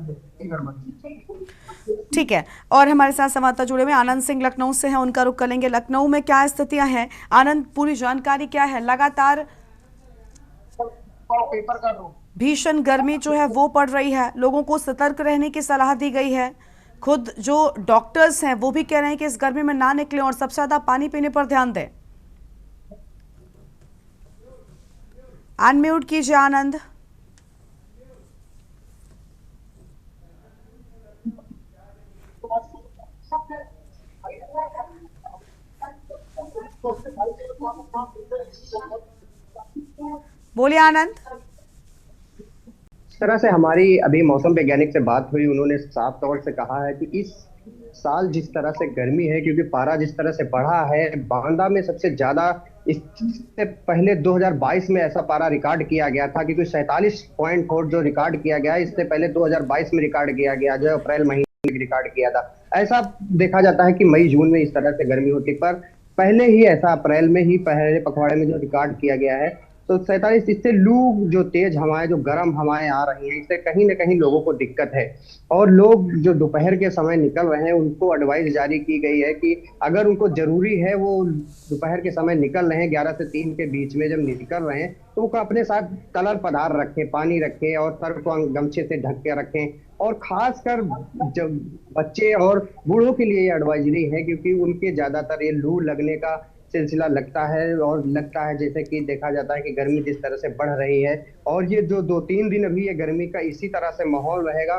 ठीक है, और हमारे साथ संवाददाता जुड़े हुए आनंद सिंह लखनऊ से हैं, उनका रुख करेंगे। लखनऊ में क्या स्थितियां हैं आनंद, पूरी जानकारी क्या है? लगातार पेपर कर दो, भीषण गर्मी जो है वो पड़ रही है, लोगों को सतर्क रहने की सलाह दी गई है। खुद जो डॉक्टर्स हैं वो भी कह रहे हैं कि इस गर्मी में ना निकलें और सबसे ज्यादा पानी पीने पर ध्यान दें। अनम्यूट कीजिए आनंद। बोलिए आनंद। इस तरह से हमारी अभी मौसम वैज्ञानिक से बात हुई, उन्होंने साफ तौर से कहा है कि इस साल जिस तरह से गर्मी है, क्योंकि पारा जिस तरह से बढ़ा है, बांदा में सबसे ज्यादा, इससे पहले 2022 में ऐसा पारा रिकॉर्ड किया गया था, क्योंकि 47.4 जो रिकॉर्ड किया गया, इससे पहले 2022 में रिकॉर्ड किया गया, जो अप्रैल महीने में रिकॉर्ड किया था। ऐसा देखा जाता है कि मई जून में इस तरह से गर्मी होती, पर पहले ही ऐसा अप्रैल में ही पहले पखवाड़े में जो रिकॉर्ड किया गया है। तो 47, इससे लू जो तेज हवाएं, जो गर्म हवाएं आ रही हैं, इससे कहीं ना कहीं लोगों को दिक्कत है। और लोग जो दोपहर के समय निकल रहे हैं, उनको एडवाइस जारी की गई है कि अगर उनको जरूरी है वो दोपहर के समय निकल रहे हैं, 11 से 3 के बीच में जब निकल रहे हैं, तो वो अपने साथ तरल पदार्थ रखें, पानी रखें और सर को गमछे से ढक के रखें। और खासकर जब बच्चे और बूढ़ों के लिए ये एडवाइजरी है, क्योंकि उनके ज्यादातर ये लू लगने का सिलसिला लगता है, और लगता है जैसे कि देखा जाता है कि गर्मी जिस तरह से बढ़ रही है, और ये जो 2-3 दिन अभी ये गर्मी का इसी तरह से माहौल रहेगा।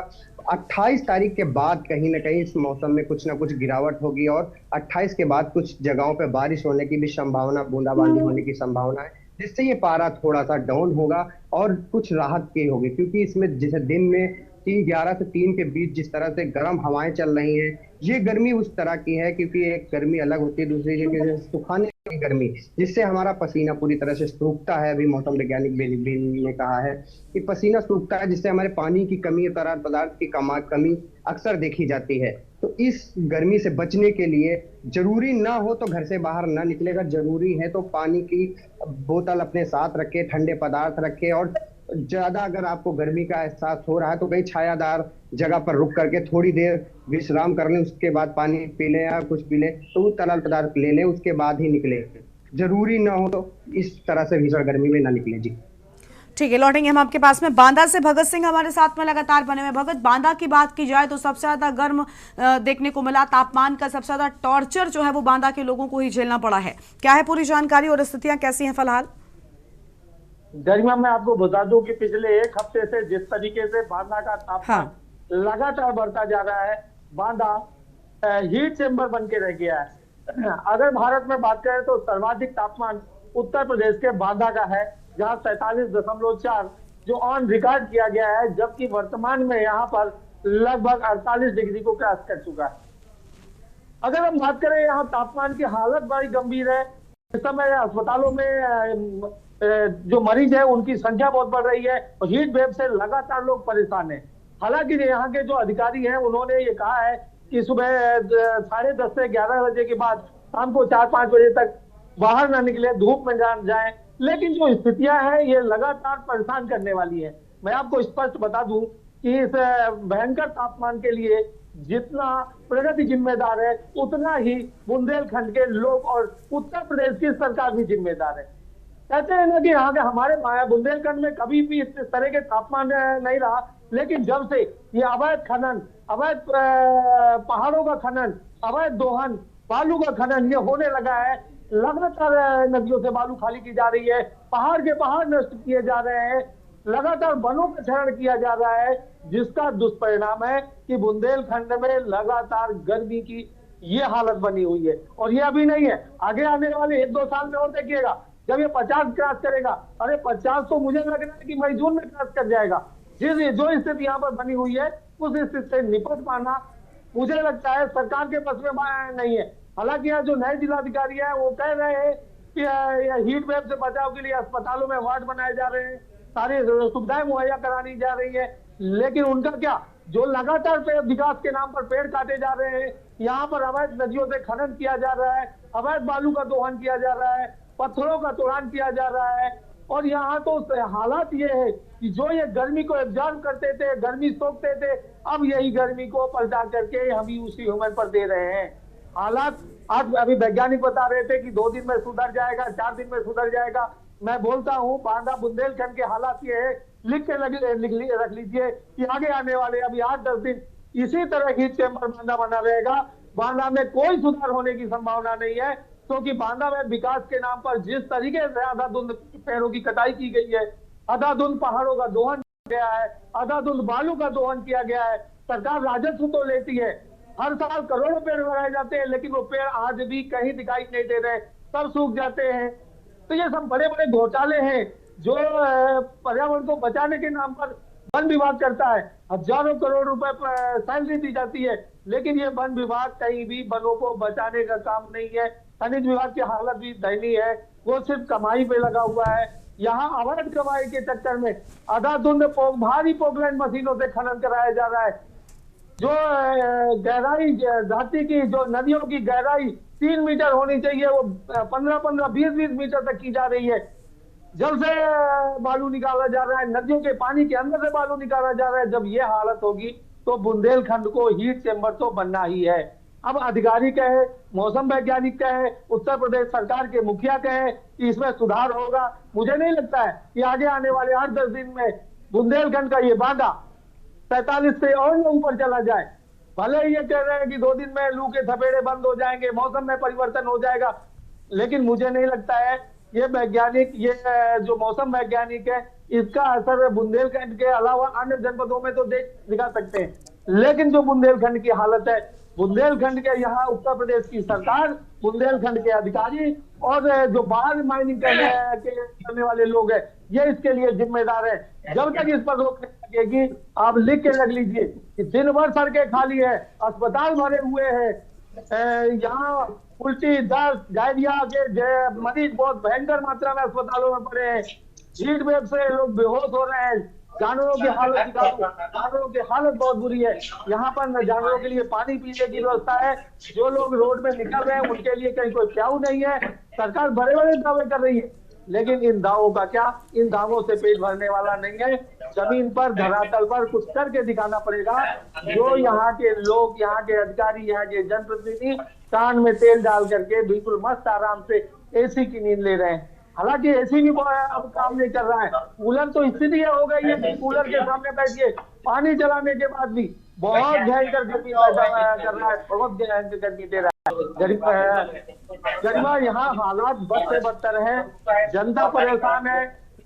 28 तारीख के बाद कहीं ना कहीं इस मौसम में कुछ ना कुछ गिरावट होगी, और 28 के बाद कुछ जगहों पे बारिश होने की भी संभावना, बूंदाबांदी होने की संभावना है, जिससे ये पारा थोड़ा सा डाउन होगा और कुछ राहत की होगी। क्योंकि इसमें जैसे दिन में 11 से 3 के बीच जिस तरह से गर्म हवाएं चल रही हैं, ये गर्मी उस तरह की है, क्योंकि एक गर्मी अलग होती है, दूसरी जगह सुखाने की गर्मी, जिससे हमारा पसीना पूरी तरह से सूखता है। अभी मौसम वैज्ञानिक ने कहा है कि पसीना सूखता है, जिससे हमारे पानी की कमी, तरल पदार्थ की कमी अक्सर देखी जाती है। तो इस गर्मी से बचने के लिए जरूरी ना हो तो घर से बाहर ना निकलेगा, जरूरी है तो पानी की बोतल अपने साथ रखे, ठंडे पदार्थ रखे, और ज्यादा अगर आपको गर्मी का एहसास हो रहा है तो कहीं छायादार जगह पर रुक करके थोड़ी देर विश्राम कर लें, उसके बाद पानी पी लें या कुछ पी लें, तो तरल पदार्थ ले लें, उसके बाद ही निकले। जरूरी ना हो तो इस तरह से भीषण गर्मी में ना निकले। जी ठीक है, लौटेंगे हम आपके पास में। बांदा से भगत सिंह हमारे साथ में लगातार बने हुए। भगत, बांदा की बात की जाए तो सबसे ज्यादा गर्म देखने को मिला, तापमान का सबसे ज्यादा टॉर्चर जो है वो बांदा के लोगों को ही झेलना पड़ा है। क्या है पूरी जानकारी और स्थितियां कैसी हैं फिलहाल? गरिमा, मैं आपको बता दूं कि पिछले एक हफ्ते से जिस तरीके से बांदा का तापमान लगातार बढ़ता जा रहा है, बांदा हीट चेम्बर बन के रह गया है। अगर भारत में बात करें तो सर्वाधिक तापमान उत्तर प्रदेश के बांदा का है, जहां 47.4 जो ऑन रिकॉर्ड किया गया है, जबकि वर्तमान में यहाँ पर लगभग 48 डिग्री को क्रॉस कर चुका है। अगर हम बात करें यहाँ तापमान की हालत बड़ी गंभीर है। इस समय अस्पतालों में जो मरीज है उनकी संख्या बहुत बढ़ रही है और हीट वेव से लगातार लोग परेशान हैं। हालांकि यहाँ के जो अधिकारी हैं उन्होंने ये कहा है कि सुबह 10:30 से 11 बजे के बाद शाम को 4-5 बजे तक बाहर ना निकले, धूप में जाएं। लेकिन जो स्थितियां हैं ये लगातार परेशान करने वाली है। मैं आपको स्पष्ट बता दूं कि इस भयंकर तापमान के लिए जितना प्रगति जिम्मेदार है, उतना ही बुंदेलखंड के लोग और उत्तर प्रदेश की सरकार भी जिम्मेदार है। कहते हैं ना कि यहाँ के हमारे बुंदेलखंड में कभी भी इस तरह के तापमान नहीं रहा, लेकिन जब से ये अवैध खनन, अवैध पहाड़ों का खनन, अवैध दोहन, बालू का खनन ये होने लगा है, लगातार नदियों से बालू खाली की जा रही है, पहाड़ के पहाड़ नष्ट किए जा रहे हैं, लगातार वनों का क्षरण किया जा रहा है, जिसका दुष्परिणाम है कि बुंदेलखंड में लगातार गर्मी की ये हालत बनी हुई है। और ये अभी नहीं है, आगे आने वाले 1-2 साल में और देखिएगा जब ये 50 क्रॉस करेगा। अरे 50 तो मुझे लग रहा है कि मई जून में क्रॉस कर जाएगा। जो स्थिति यहाँ पर बनी हुई है उस स्थिति से निपट पाना मुझे लगता है सरकार के बस में नहीं है। हालांकि यहाँ जो नए जिलाधिकारी है वो कह रहे हैं कि हीट वेव से बचाव के लिए अस्पतालों में वार्ड बनाए जा रहे हैं, सारी सुविधाएं मुहैया करानी जा रही है, लेकिन उनका क्या, जो लगातार विकास के नाम पर पेड़ काटे जा रहे हैं, यहाँ पर अवैध नदियों से खनन किया जा रहा है, अवैध बालू का दोहन किया जा रहा है, पत्थरों का तोड़ान किया जा रहा है। और यहाँ तो हालात ये है कि जो ये गर्मी को एब्जॉर्ब करते थे, गर्मी सोखते थे, अब यही गर्मी को पलटा करके हम ही उसी ह्यूमन पर दे रहे हैं। हालात आज अभी वैज्ञानिक बता रहे थे कि 2 दिन में सुधर जाएगा, 4 दिन में सुधर जाएगा। मैं बोलता हूँ बांदा बुंदेलखंड के हालात ये है, लिख के रख लीजिए कि आगे आने वाले अभी 8-10 दिन इसी तरह हीट चैम्बर बांदा बना रहेगा। बांदा में कोई सुधार होने की संभावना नहीं है, क्योंकि बांदा में विकास के नाम पर जिस तरीके से अंधाधुंध पेड़ों की कटाई की गई है, अंधाधुंध पहाड़ों का दोहन किया गया है, अंधाधुंध बालू का दोहन किया गया है। सरकार राजस्व तो लेती है, हर साल करोड़ों पेड़ लगाए जाते हैं, लेकिन वो पेड़ आज भी कहीं दिखाई नहीं दे रहे, सब सूख जाते हैं। तो ये सब बड़े बड़े घोटाले हैं जो पर्यावरण को बचाने के नाम पर वन विभाग करता है। हजारों करोड़ रुपए सैलरी दी जाती है, लेकिन ये वन विभाग कहीं भी वनों को बचाने का काम नहीं है। खनिज विभाग की हालत भी दयनीय है, वो सिर्फ कमाई पे लगा हुआ है। यहाँ अवैध कमाई के चक्कर में अंधाधुंध भारी पोकलैंड मशीनों से खनन कराया जा रहा है। जो गहराई धरती की, जो नदियों की गहराई 3 मीटर होनी चाहिए, वो 15-15, 20-20 मीटर तक की जा रही है। जल से बालू निकाला जा रहा है, नदियों के पानी के अंदर से बालू निकाला जा रहा है। जब ये हालत होगी तो बुंदेलखंड को हीट चैम्बर तो बनना ही है। अब अधिकारी कहे, मौसम वैज्ञानिक कहे, उत्तर प्रदेश सरकार के मुखिया कहे कि इसमें सुधार होगा, मुझे नहीं लगता है कि आगे आने वाले 8-10 दिन में बुंदेलखंड का ये बांदा 47 से और ऊपर चला जाए। भले ही ये कह रहे हैं कि 2 दिन में लू के थपेड़े बंद हो जाएंगे, मौसम में परिवर्तन हो जाएगा, लेकिन मुझे नहीं लगता है ये वैज्ञानिक, ये जो मौसम वैज्ञानिक है, इसका असर बुंदेलखंड के अलावा अन्य जनपदों में तो दिखा सकते हैं। लेकिन जो बुंदेलखंड की हालत है, बुंदेलखंड के यहाँ उत्तर प्रदेश की सरकार, बुंदेलखंड के अधिकारी और जो बाहर माइनिंग करने वाले लोग हैं, ये इसके लिए जिम्मेदार है। जब तक इस पर रोक नहीं लगेगी, आप लिख के रख लीजिए कि दिन भर सड़कें खाली है, अस्पताल भरे हुए हैं, यहाँ उल्टी, दस्त, डायरिया के मरीज बहुत भयंकर मात्रा में अस्पतालों में पड़े हैं, हीट वेव से लोग बेहोश हो रहे हैं, जानवरों की हालत दिखाओ, जानवरों की हालत बहुत बुरी है। यहाँ पर जानवरों के लिए पानी पीने की व्यवस्था है, जो लोग रोड में निकल रहे हैं उनके लिए कहीं कोई प्याऊ नहीं है। सरकार बड़े बड़े दावे कर रही है, लेकिन इन दावों का क्या, इन दावों से पेट भरने वाला नहीं है। जमीन पर, धरातल पर कुछ करके दिखाना पड़ेगा। जो यहाँ के लोग, यहाँ के अधिकारी, यहाँ के जनप्रतिनिधि कान में तेल डाल करके बिल्कुल मस्त आराम से एसी की नींद ले रहे हैं। हालांकि एसी भी अब काम नहीं कर रहा है। कूलर तो स्थिति हो गई है कि कूलर के सामने बैठिए, पानी चलाने के बाद भी बहुत भयंकर गर्मी पैदा कर रहा है, बहुत भयंकर गर्मी दे रहा है। गरिमा, यहाँ हालात बद से बदतर है, जनता परेशान है।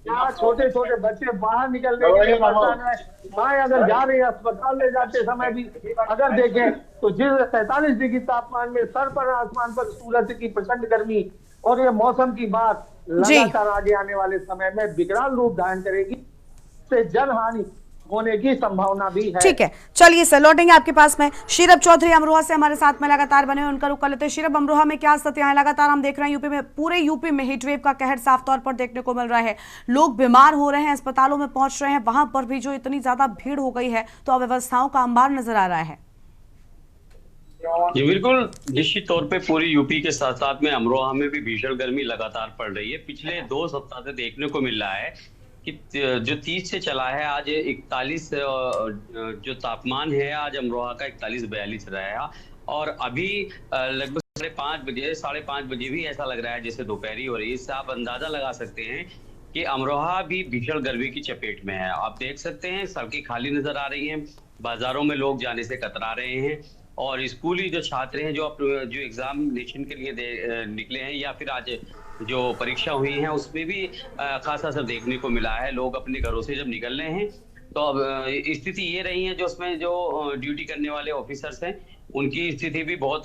यहाँ छोटे छोटे बच्चे बाहर निकलने के लिए परेशान है। माए अगर जा रही है अस्पताल ले जाते समय भी अगर देखें तो जिस 43 डिग्री तापमान में सर पर आसमान पर सूरज की प्रचंड गर्मी और ये मौसम की बात लगातार आगे आने वाले समय में विकराल रूप धारण करेगी, से जनहानि होने की संभावना भी है। ठीक है, चलिए सर लौटेंगे आपके पास में। शीरब चौधरी अमरोहा से हमारे साथ में लगातार बने हुए, उनका रुख कर लेते हैं। शीरब, अमरोहा में क्या स्थितियां हैं? लगातार हम देख रहे हैं यूपी में, पूरे यूपी में हीट वेव का कहर साफ तौर पर देखने को मिल रहा है। लोग बीमार हो रहे हैं, अस्पतालों में पहुंच रहे हैं, वहां पर भी जो इतनी ज्यादा भीड़ हो गई है तो अव्यवस्थाओं का अंबार नजर आ रहा है। जी बिल्कुल, निश्चित तौर पे पूरी यूपी के साथ साथ में अमरोहा में भी भीषण गर्मी लगातार पड़ रही है। पिछले 2 सप्ताह से देखने को मिल रहा है कि जो 30 से चला है, आज 41 जो तापमान है आज अमरोहा का 41-42 रहा। और अभी लगभग 5:30 बजे भी ऐसा लग रहा है जैसे दोपहरी हो रही है। इससे आप अंदाजा लगा सकते हैं कि अमरोहा भी भीषण गर्मी की चपेट में है। आप देख सकते हैं सड़कें खाली नजर आ रही हैं, बाजारों में लोग जाने से कतरा रहे हैं, और स्कूली जो छात्र हैं जो एग्जामिनेशन के लिए निकले हैं या फिर आज जो परीक्षा हुई है उसमें भी खासा असर देखने को मिला है। लोग अपने घरों से जब निकल रहे हैं तो अब स्थिति ये रही है, जो उसमें जो ड्यूटी करने वाले ऑफिसर्स हैं उनकी स्थिति भी बहुत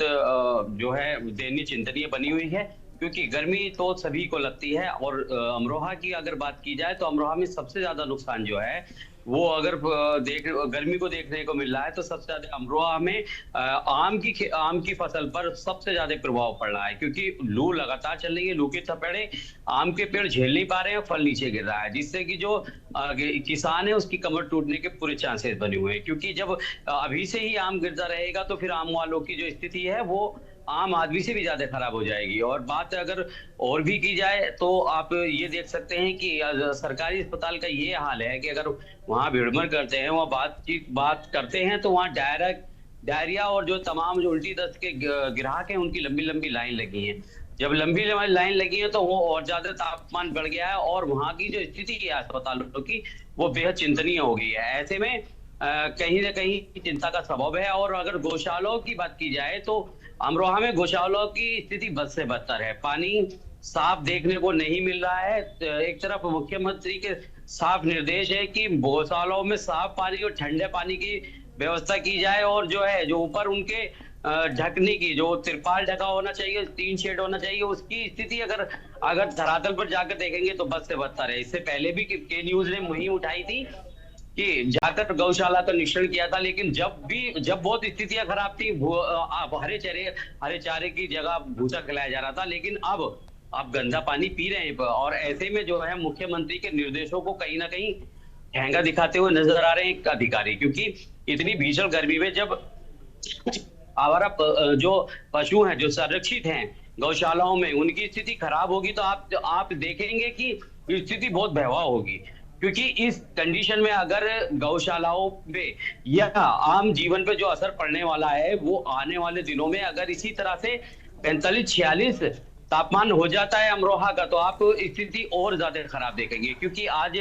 जो है दयनीय चिंतनीय बनी हुई है, क्योंकि गर्मी तो सभी को लगती है। और अमरोहा की अगर बात की जाए तो अमरोहा में सबसे ज्यादा नुकसान जो है वो अगर गर्मी को देखने को मिल रहा है तो सबसे ज्यादा अमरोहा में आम की फसल पर सबसे ज्यादा प्रभाव पड़ रहा है, क्योंकि लू लगातार चल रही है। लू के थपेड़े आम के पेड़ झेल नहीं पा रहे हैं, फल नीचे गिर रहा है, जिससे कि जो किसान है उसकी कमर टूटने के पूरे चांसेस बने हुए हैं। क्योंकि जब अभी से ही आम गिरता रहेगा तो फिर आम वालों की जो स्थिति है वो आम आदमी से भी ज्यादा खराब हो जाएगी। और बात अगर और भी की जाए तो आप ये देख सकते हैं कि सरकारी अस्पताल का ये हाल है कि अगर वहाँ भीड़मड़ करते हैं, वहाँ बात करते हैं तो वहाँ डायरिया और जो तमाम जो उल्टी दस्त के ग्राहक हैं उनकी लंबी लंबी लाइन लगी है। जब लंबी लाइन लगी है तो वो और ज्यादा तापमान बढ़ गया है और वहाँ की जो स्थिति है अस्पतालों की वो बेहद चिंतनीय हो गई है। ऐसे में कहीं ना कहीं चिंता का सबब है। और अगर गौशालाओं की बात की जाए तो अमरोहा में गौशालाओं की स्थिति बद से बदतर है। पानी साफ देखने को नहीं मिल रहा है। एक तरफ मुख्यमंत्री के साफ निर्देश है कि गौशालाओं में साफ पानी और ठंडे पानी की व्यवस्था की जाए, और जो है जो ऊपर उनके ढकने की जो तिरपाल ढका होना चाहिए, टीन शेड होना चाहिए, उसकी स्थिति अगर धरातल पर जाकर देखेंगे तो बद से बदतर है। इससे पहले भी के न्यूज ने मुहिम उठाई थी कि जाकर गौशाला का निरीक्षण किया था, लेकिन जब बहुत स्थितियां खराब थी हरे चारे की जगह भूसा खिलाया जा रहा था, लेकिन अब आप गंदा पानी पी रहे हैं। और ऐसे में जो है मुख्यमंत्री के निर्देशों को कहीं ना कहीं ठेंगा दिखाते हुए नजर आ रहे हैं अधिकारी, क्योंकि इतनी भीषण गर्मी में जब आवारा जो पशु हैं जो संरक्षित हैं गौशालाओं में उनकी स्थिति खराब होगी तो आप देखेंगे कि स्थिति बहुत भयावह होगी। क्योंकि इस कंडीशन में अगर गौशालाओं पे या आम जीवन पे जो असर पड़ने वाला है वो आने वाले दिनों में अगर इसी तरह से 45-46 तापमान हो जाता है अमरोहा का तो आप स्थिति और ज्यादा खराब देखेंगे। क्योंकि आज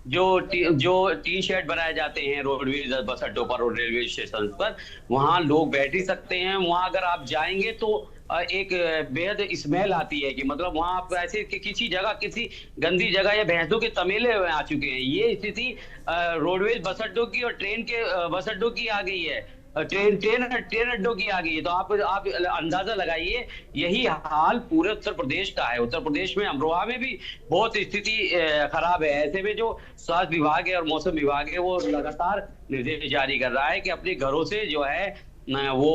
जो टीन शेड बनाए जाते हैं रोडवेज बस अड्डों पर और रेलवे स्टेशन पर, वहां लोग बैठ ही सकते हैं। वहां अगर आप जाएंगे तो एक बेहद स्मेल आती है कि मतलब वहां आप ऐसे किसी गंदी जगह या भैंसों के तमेले आ चुके हैं। ये स्थिति रोडवेज बस अड्डों की और ट्रेन के बस अड्डों की आ गई है, ट्रेन अड्डों की आ गई है। तो आप अंदाजा लगाइए, यही हाल पूरे उत्तर प्रदेश का है। उत्तर प्रदेश में अमरोहा में भी बहुत स्थिति खराब है। ऐसे में जो स्वास्थ्य विभाग है और मौसम विभाग है वो लगातार निर्देश जारी कर रहा है कि अपने घरों से जो है वो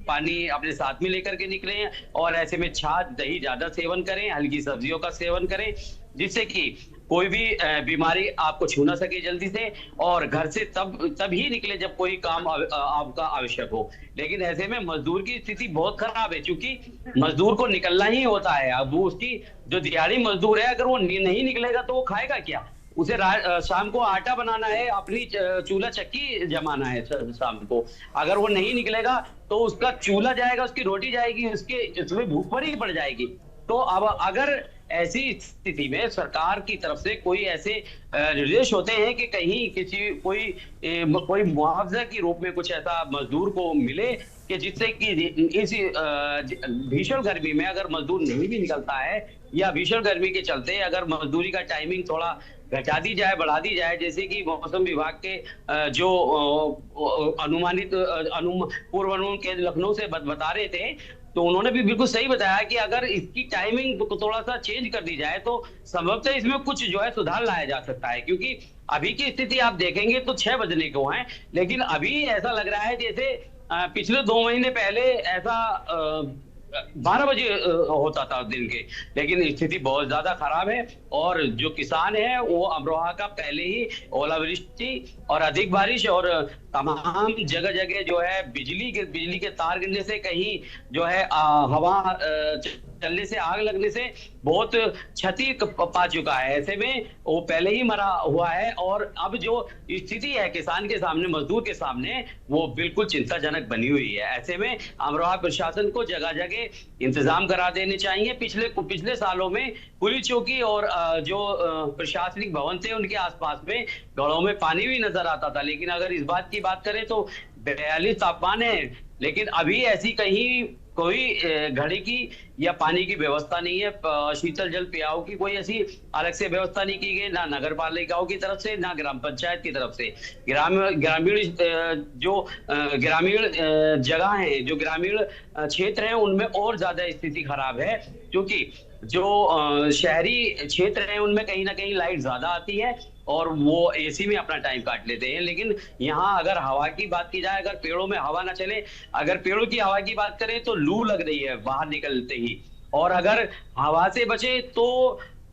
पानी अपने साथ में लेकर के निकले और ऐसे में छाछ दही ज्यादा सेवन करें, हल्की सब्जियों का सेवन करें, जिससे कि कोई भी बीमारी आपको छू ना सके जल्दी से, और घर से तब ही निकले जब कोई काम आपका आवश्यक हो। लेकिन ऐसे में मजदूर की स्थिति बहुत खराब है, क्योंकि मजदूर को निकलना ही होता है। अब वो उसकी जो दिहाड़ी मजदूर है, अगर वो नहीं निकलेगा तो वो खाएगा क्या? उसे शाम को आटा बनाना है, अपनी चूल्हा चक्की जमाना है शाम को। अगर वो नहीं निकलेगा तो उसका चूल्हा जाएगा, उसकी रोटी जाएगी, उसमें भूख पर ही पड़ जाएगी। तो अब अगर ऐसी स्थिति में सरकार की तरफ से कोई ऐसे निर्देश होते हैं कि कहीं कोई मुआवजा के रूप में कुछ ऐसा मजदूर को मिले कि जिससे कि इस भीषण गर्मी में अगर मजदूर नहीं भी निकलता है, या भीषण गर्मी के चलते अगर मजदूरी का टाइमिंग थोड़ा घटा दी जाए, बढ़ा दी जाए, जैसे कि मौसम विभाग के जो अनुमानित पूर्वानुमान के लखनऊ से बता रहे थे, तो उन्होंने भी बिल्कुल सही बताया कि अगर इसकी टाइमिंग को थोड़ा सा चेंज कर दी जाए तो संभवतः इसमें कुछ जो है सुधार लाया जा सकता है। क्योंकि अभी की स्थिति आप देखेंगे तो 6 बजने को हैं, लेकिन अभी ऐसा लग रहा है जैसे पिछले 2 महीने पहले ऐसा 12 बजे होता था दिन के। लेकिन स्थिति बहुत ज्यादा खराब है, और जो किसान है वो अमरोहा का पहले ही ओलावृष्टि और अधिक बारिश और तमाम जगह जगह जो है बिजली के तार गिरने से, कहीं जो है हवा चलने से, आग लगने से बहुत क्षति पा चुका है। ऐसे में वो पहले ही मरा हुआ है, और अब जो स्थिति है किसान के सामने, मजदूर के सामने, वो बिल्कुल चिंताजनक बनी हुई है। ऐसे में अमरोहा प्रशासन को जगह जगह इंतजाम करा देने चाहिए। पिछले सालों में पुलिस चौकी और जो प्रशासनिक भवन थे उनके आसपास में घरों में पानी भी नजर आता था। लेकिन अगर इस बात की बात करें तो 42 तापमान है, लेकिन अभी ऐसी कहीं कोई घड़ी की या पानी की व्यवस्था नहीं है। शीतल जल पियाओ की कोई ऐसी अलग से व्यवस्था नहीं की गई, ना नगर पालिकाओं की तरफ से, ना ग्राम पंचायत की तरफ से। ग्रामीण जगह है, जो ग्रामीण क्षेत्र है, उनमें और ज्यादा स्थिति खराब है, क्योंकि जो शहरी क्षेत्र है उनमें कहीं ना कहीं लाइट ज्यादा आती है और वो एसी में अपना टाइम काट लेते हैं। लेकिन यहाँ अगर हवा की बात की जाए, अगर पेड़ों में हवा ना चले, अगर पेड़ों की हवा की बात करें तो लू लग रही है बाहर निकलते ही। और अगर हवा से बचे तो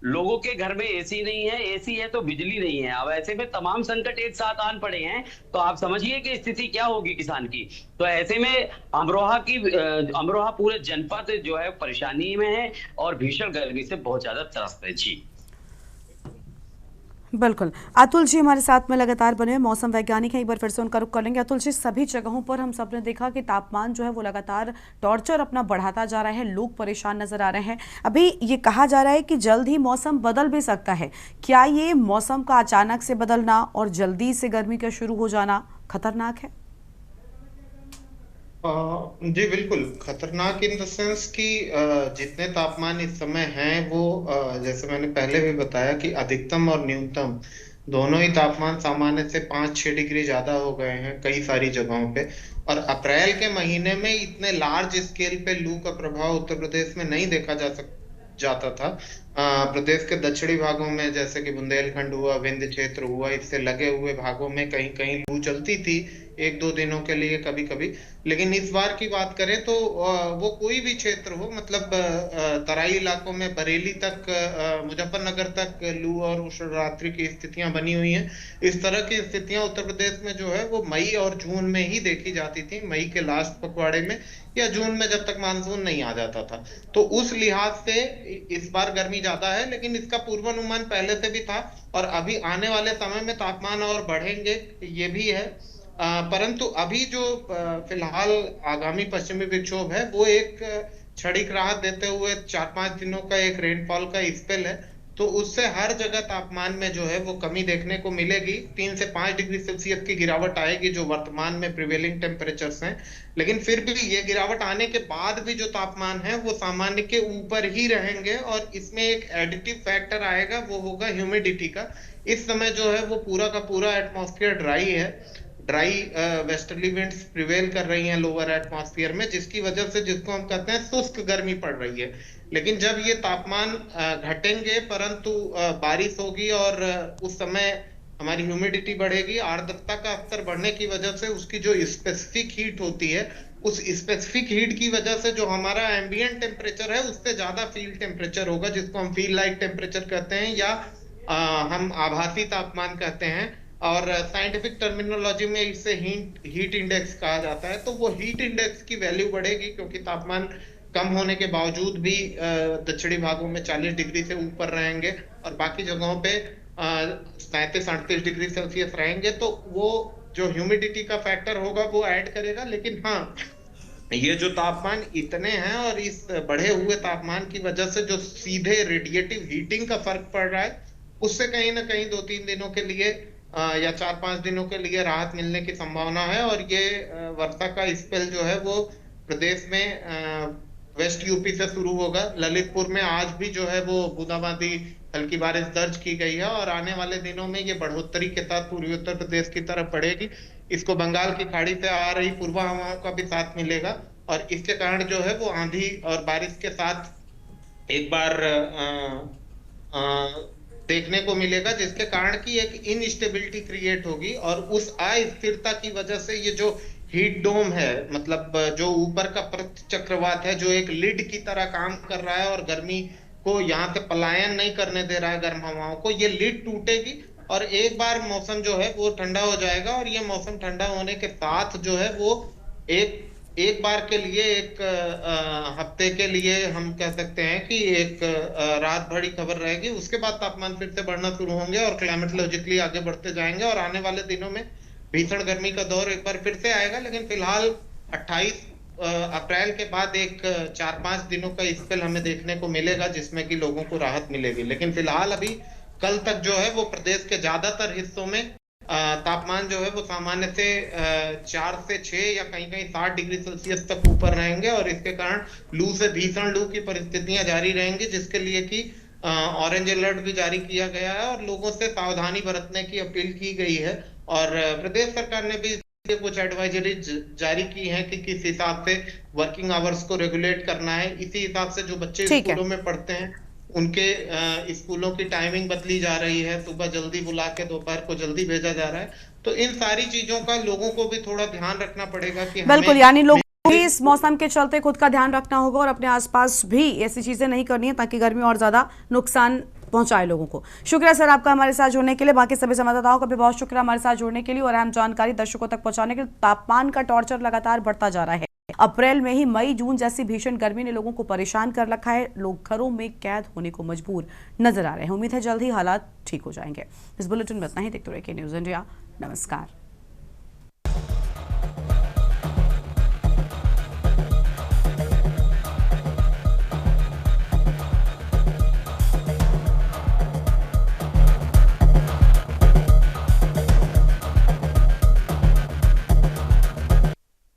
लोगों के घर में एसी नहीं है, एसी है तो बिजली नहीं है। अब ऐसे में तमाम संकट एक साथ आन पड़े हैं, तो आप समझिए कि स्थिति क्या होगी किसान की। तो ऐसे में अमरोहा पूरे जनपद जो है परेशानी में है और भीषण गर्मी से बहुत ज्यादा त्रस्त है। जी बिल्कुल, अतुल जी हमारे साथ में लगातार बने हुए मौसम वैज्ञानिक हैं, एक बार फिर से उनका रुख कर लेंगे। अतुल जी, सभी जगहों पर हम सब ने देखा कि तापमान जो है वो लगातार टॉर्चर अपना बढ़ाता जा रहा है, लोग परेशान नजर आ रहे हैं। अभी ये कहा जा रहा है कि जल्द ही मौसम बदल भी सकता है। क्या ये मौसम का अचानक से बदलना और जल्दी से गर्मी का शुरू हो जाना खतरनाक है? जी बिल्कुल खतरनाक इन द सेंस कि जितने तापमान इस समय हैं वो जैसे मैंने पहले भी बताया कि अधिकतम और न्यूनतम दोनों ही तापमान सामान्य से 5-6 डिग्री ज्यादा हो गए हैं कई सारी जगहों पे। और अप्रैल के महीने में इतने लार्ज स्केल पे लू का प्रभाव उत्तर प्रदेश में नहीं देखा जाता था। प्रदेश के दक्षिणी भागों में जैसे कि बुंदेलखंड हुआ, विंध्य क्षेत्र हुआ, इससे लगे हुए भागों में कहीं कहीं लू चलती थी 1-2 दिनों के लिए कभी कभी। लेकिन इस बार की बात करें तो वो कोई भी क्षेत्र हो, मतलब तराई इलाकों में बरेली तक, मुजफ्फरनगर तक लू और उष्ण रात्रि की स्थितियां बनी हुई हैं। इस तरह की स्थितियां उत्तर प्रदेश में जो है वो मई और जून में ही देखी जाती थी, मई के लास्ट पखवाड़े में या जून में जब तक मानसून नहीं आ जाता था। तो उस लिहाज से इस बार गर्मी ज्यादा है, लेकिन इसका पूर्वानुमान पहले से भी था और अभी आने वाले समय में तापमान और बढ़ेंगे ये भी है। परंतु अभी जो फिलहाल आगामी पश्चिमी विक्षोभ है वो एक क्षणिक राहत देते हुए 4-5 दिनों का एक रेनफॉल का स्पेल है, तो उससे हर जगह तापमान में जो है वो कमी देखने को मिलेगी। 3 से 5 डिग्री सेल्सियस की गिरावट आएगी जो वर्तमान में प्रिवेलिंग टेम्परेचर्स हैं। लेकिन फिर भी ये गिरावट आने के बाद भी जो तापमान है वो सामान्य के ऊपर ही रहेंगे और इसमें एक एडिटिव फैक्टर आएगा, वो होगा ह्यूमिडिटी का। इस समय जो है वो पूरा का पूरा एटमॉस्फेयर ड्राई है, ड्राई वेस्टर्ली विंड्स प्रिवेल कर रही हैं लोअर एटमॉस्फेयर में, जिसकी वजह से जिसको हम कहते हैं शुष्क गर्मी पड़ रही है। लेकिन जब ये तापमान घटेंगे परंतु बारिश होगी और उस समय हमारी ह्यूमिडिटी बढ़ेगी, आर्द्रता का स्तर बढ़ने की वजह से उसकी जो स्पेसिफिक हीट होती है, उस स्पेसिफिक हीट की वजह से जो हमारा एम्बिएंट टेम्परेचर है उससे ज्यादा फील्ड टेम्परेचर होगा, जिसको हम फील लाइक टेम्परेचर कहते हैं, या हम आभासी तापमान कहते हैं, और साइंटिफिक टर्मिनोलॉजी में इसे हीट इंडेक्स कहा जाता है। तो वो हीट इंडेक्स की वैल्यू बढ़ेगी क्योंकि तापमान कम होने के बावजूद भी दक्षिणी भागों में 40 डिग्री से ऊपर रहेंगे और बाकी जगहों पे 37-38 डिग्री सेल्सियस रहेंगे। तो वो जो ह्यूमिडिटी का फैक्टर होगा वो ऐड करेगा। लेकिन हाँ, ये जो तापमान इतने हैं और इस बढ़े हुए तापमान की वजह से जो सीधे रेडिएटिव हीटिंग का फर्क पड़ रहा है, उससे कहीं ना कहीं 2-3 दिनों के लिए या 4-5 दिनों के लिए राहत मिलने की संभावना है। और ये वर्षा का स्पेल जो है वो प्रदेश में वेस्ट यूपी से शुरू होगा। ललितपुर में आज भी जो है वो बूंदाबांदी हल्की बारिश दर्ज की गई है और आने वाले दिनों में ये बढ़ोतरी के साथ पूर्वी उत्तर प्रदेश की तरफ बढ़ेगी। इसको बंगाल की खाड़ी से आ रही पूर्वा हवाओं का भी साथ मिलेगा और इसके कारण जो है वो आंधी और बारिश के साथ एक बार देखने को मिलेगा, जिसके कारण की एक इनस्टेबिलिटी क्रिएट होगी। और उस अस्थिरता की वजह से ये जो हीट डोम है, मतलब जो ऊपर का पृथ्वी चक्रवात है, जो एक लिड की तरह काम कर रहा है और गर्मी को यहाँ से पलायन नहीं करने दे रहा है गर्म हवाओं को, ये लिड टूटेगी और एक बार मौसम जो है वो ठंडा हो जाएगा। और ये मौसम ठंडा होने के साथ जो है वो एक बार के लिए, एक हफ्ते के लिए हम कह सकते हैं कि एक रात भरी खबर रहेगी। उसके बाद तापमान फिर से बढ़ना शुरू होंगे और क्लाइमेटोलॉजिकली आगे बढ़ते जाएंगे और आने वाले दिनों में भीषण गर्मी का दौर एक बार फिर से आएगा। लेकिन फिलहाल 28 अप्रैल के बाद एक 4-5 दिनों का स्पेल हमें देखने को मिलेगा जिसमें कि लोगों को राहत मिलेगी। लेकिन फिलहाल अभी कल तक जो है वो प्रदेश के ज्यादातर हिस्सों में तापमान जो है वो सामान्य से 4 से 6 या कहीं कहीं 7 डिग्री सेल्सियस तक ऊपर रहेंगे और इसके कारण लू से भीषण लू की परिस्थितियां जारी रहेंगी, जिसके लिए कि ऑरेंज अलर्ट भी जारी किया गया है और लोगों से सावधानी बरतने की अपील की गई है। और प्रदेश सरकार ने भी कुछ एडवाइजरी जारी की है कि किस हिसाब से वर्किंग आवर्स को रेगुलेट करना है। इसी हिसाब से जो बच्चे स्कूलों में पढ़ते हैं उनके स्कूलों की टाइमिंग बदली जा रही है, सुबह जल्दी बुला के दोपहर को जल्दी भेजा जा रहा है। तो इन सारी चीजों का लोगों को भी थोड़ा ध्यान रखना पड़ेगा कि बिल्कुल, यानी लोगों को भी इस मौसम के चलते खुद का ध्यान रखना होगा और अपने आसपास भी ऐसी चीजें नहीं करनी है ताकि गर्मी और ज्यादा नुकसान पहुंचाए लोगों को। शुक्रिया सर आपका हमारे साथ जुड़ने के लिए। बाकी सभी संवाददाताओं का भी बहुत शुक्रिया हमारे साथ जुड़ने के लिए और अहम जानकारी दर्शकों तक पहुंचाने के लिए। तापमान का टॉर्चर लगातार बढ़ता जा रहा है। अप्रैल में ही मई जून जैसी भीषण गर्मी ने लोगों को परेशान कर रखा है। लोग घरों में कैद होने को मजबूर नजर आ रहे हैं। उम्मीद है जल्द ही हालात ठीक हो जाएंगे। इस बुलेटिन में इतना ही। देखते रहिए के न्यूज़ इंडिया। नमस्कार।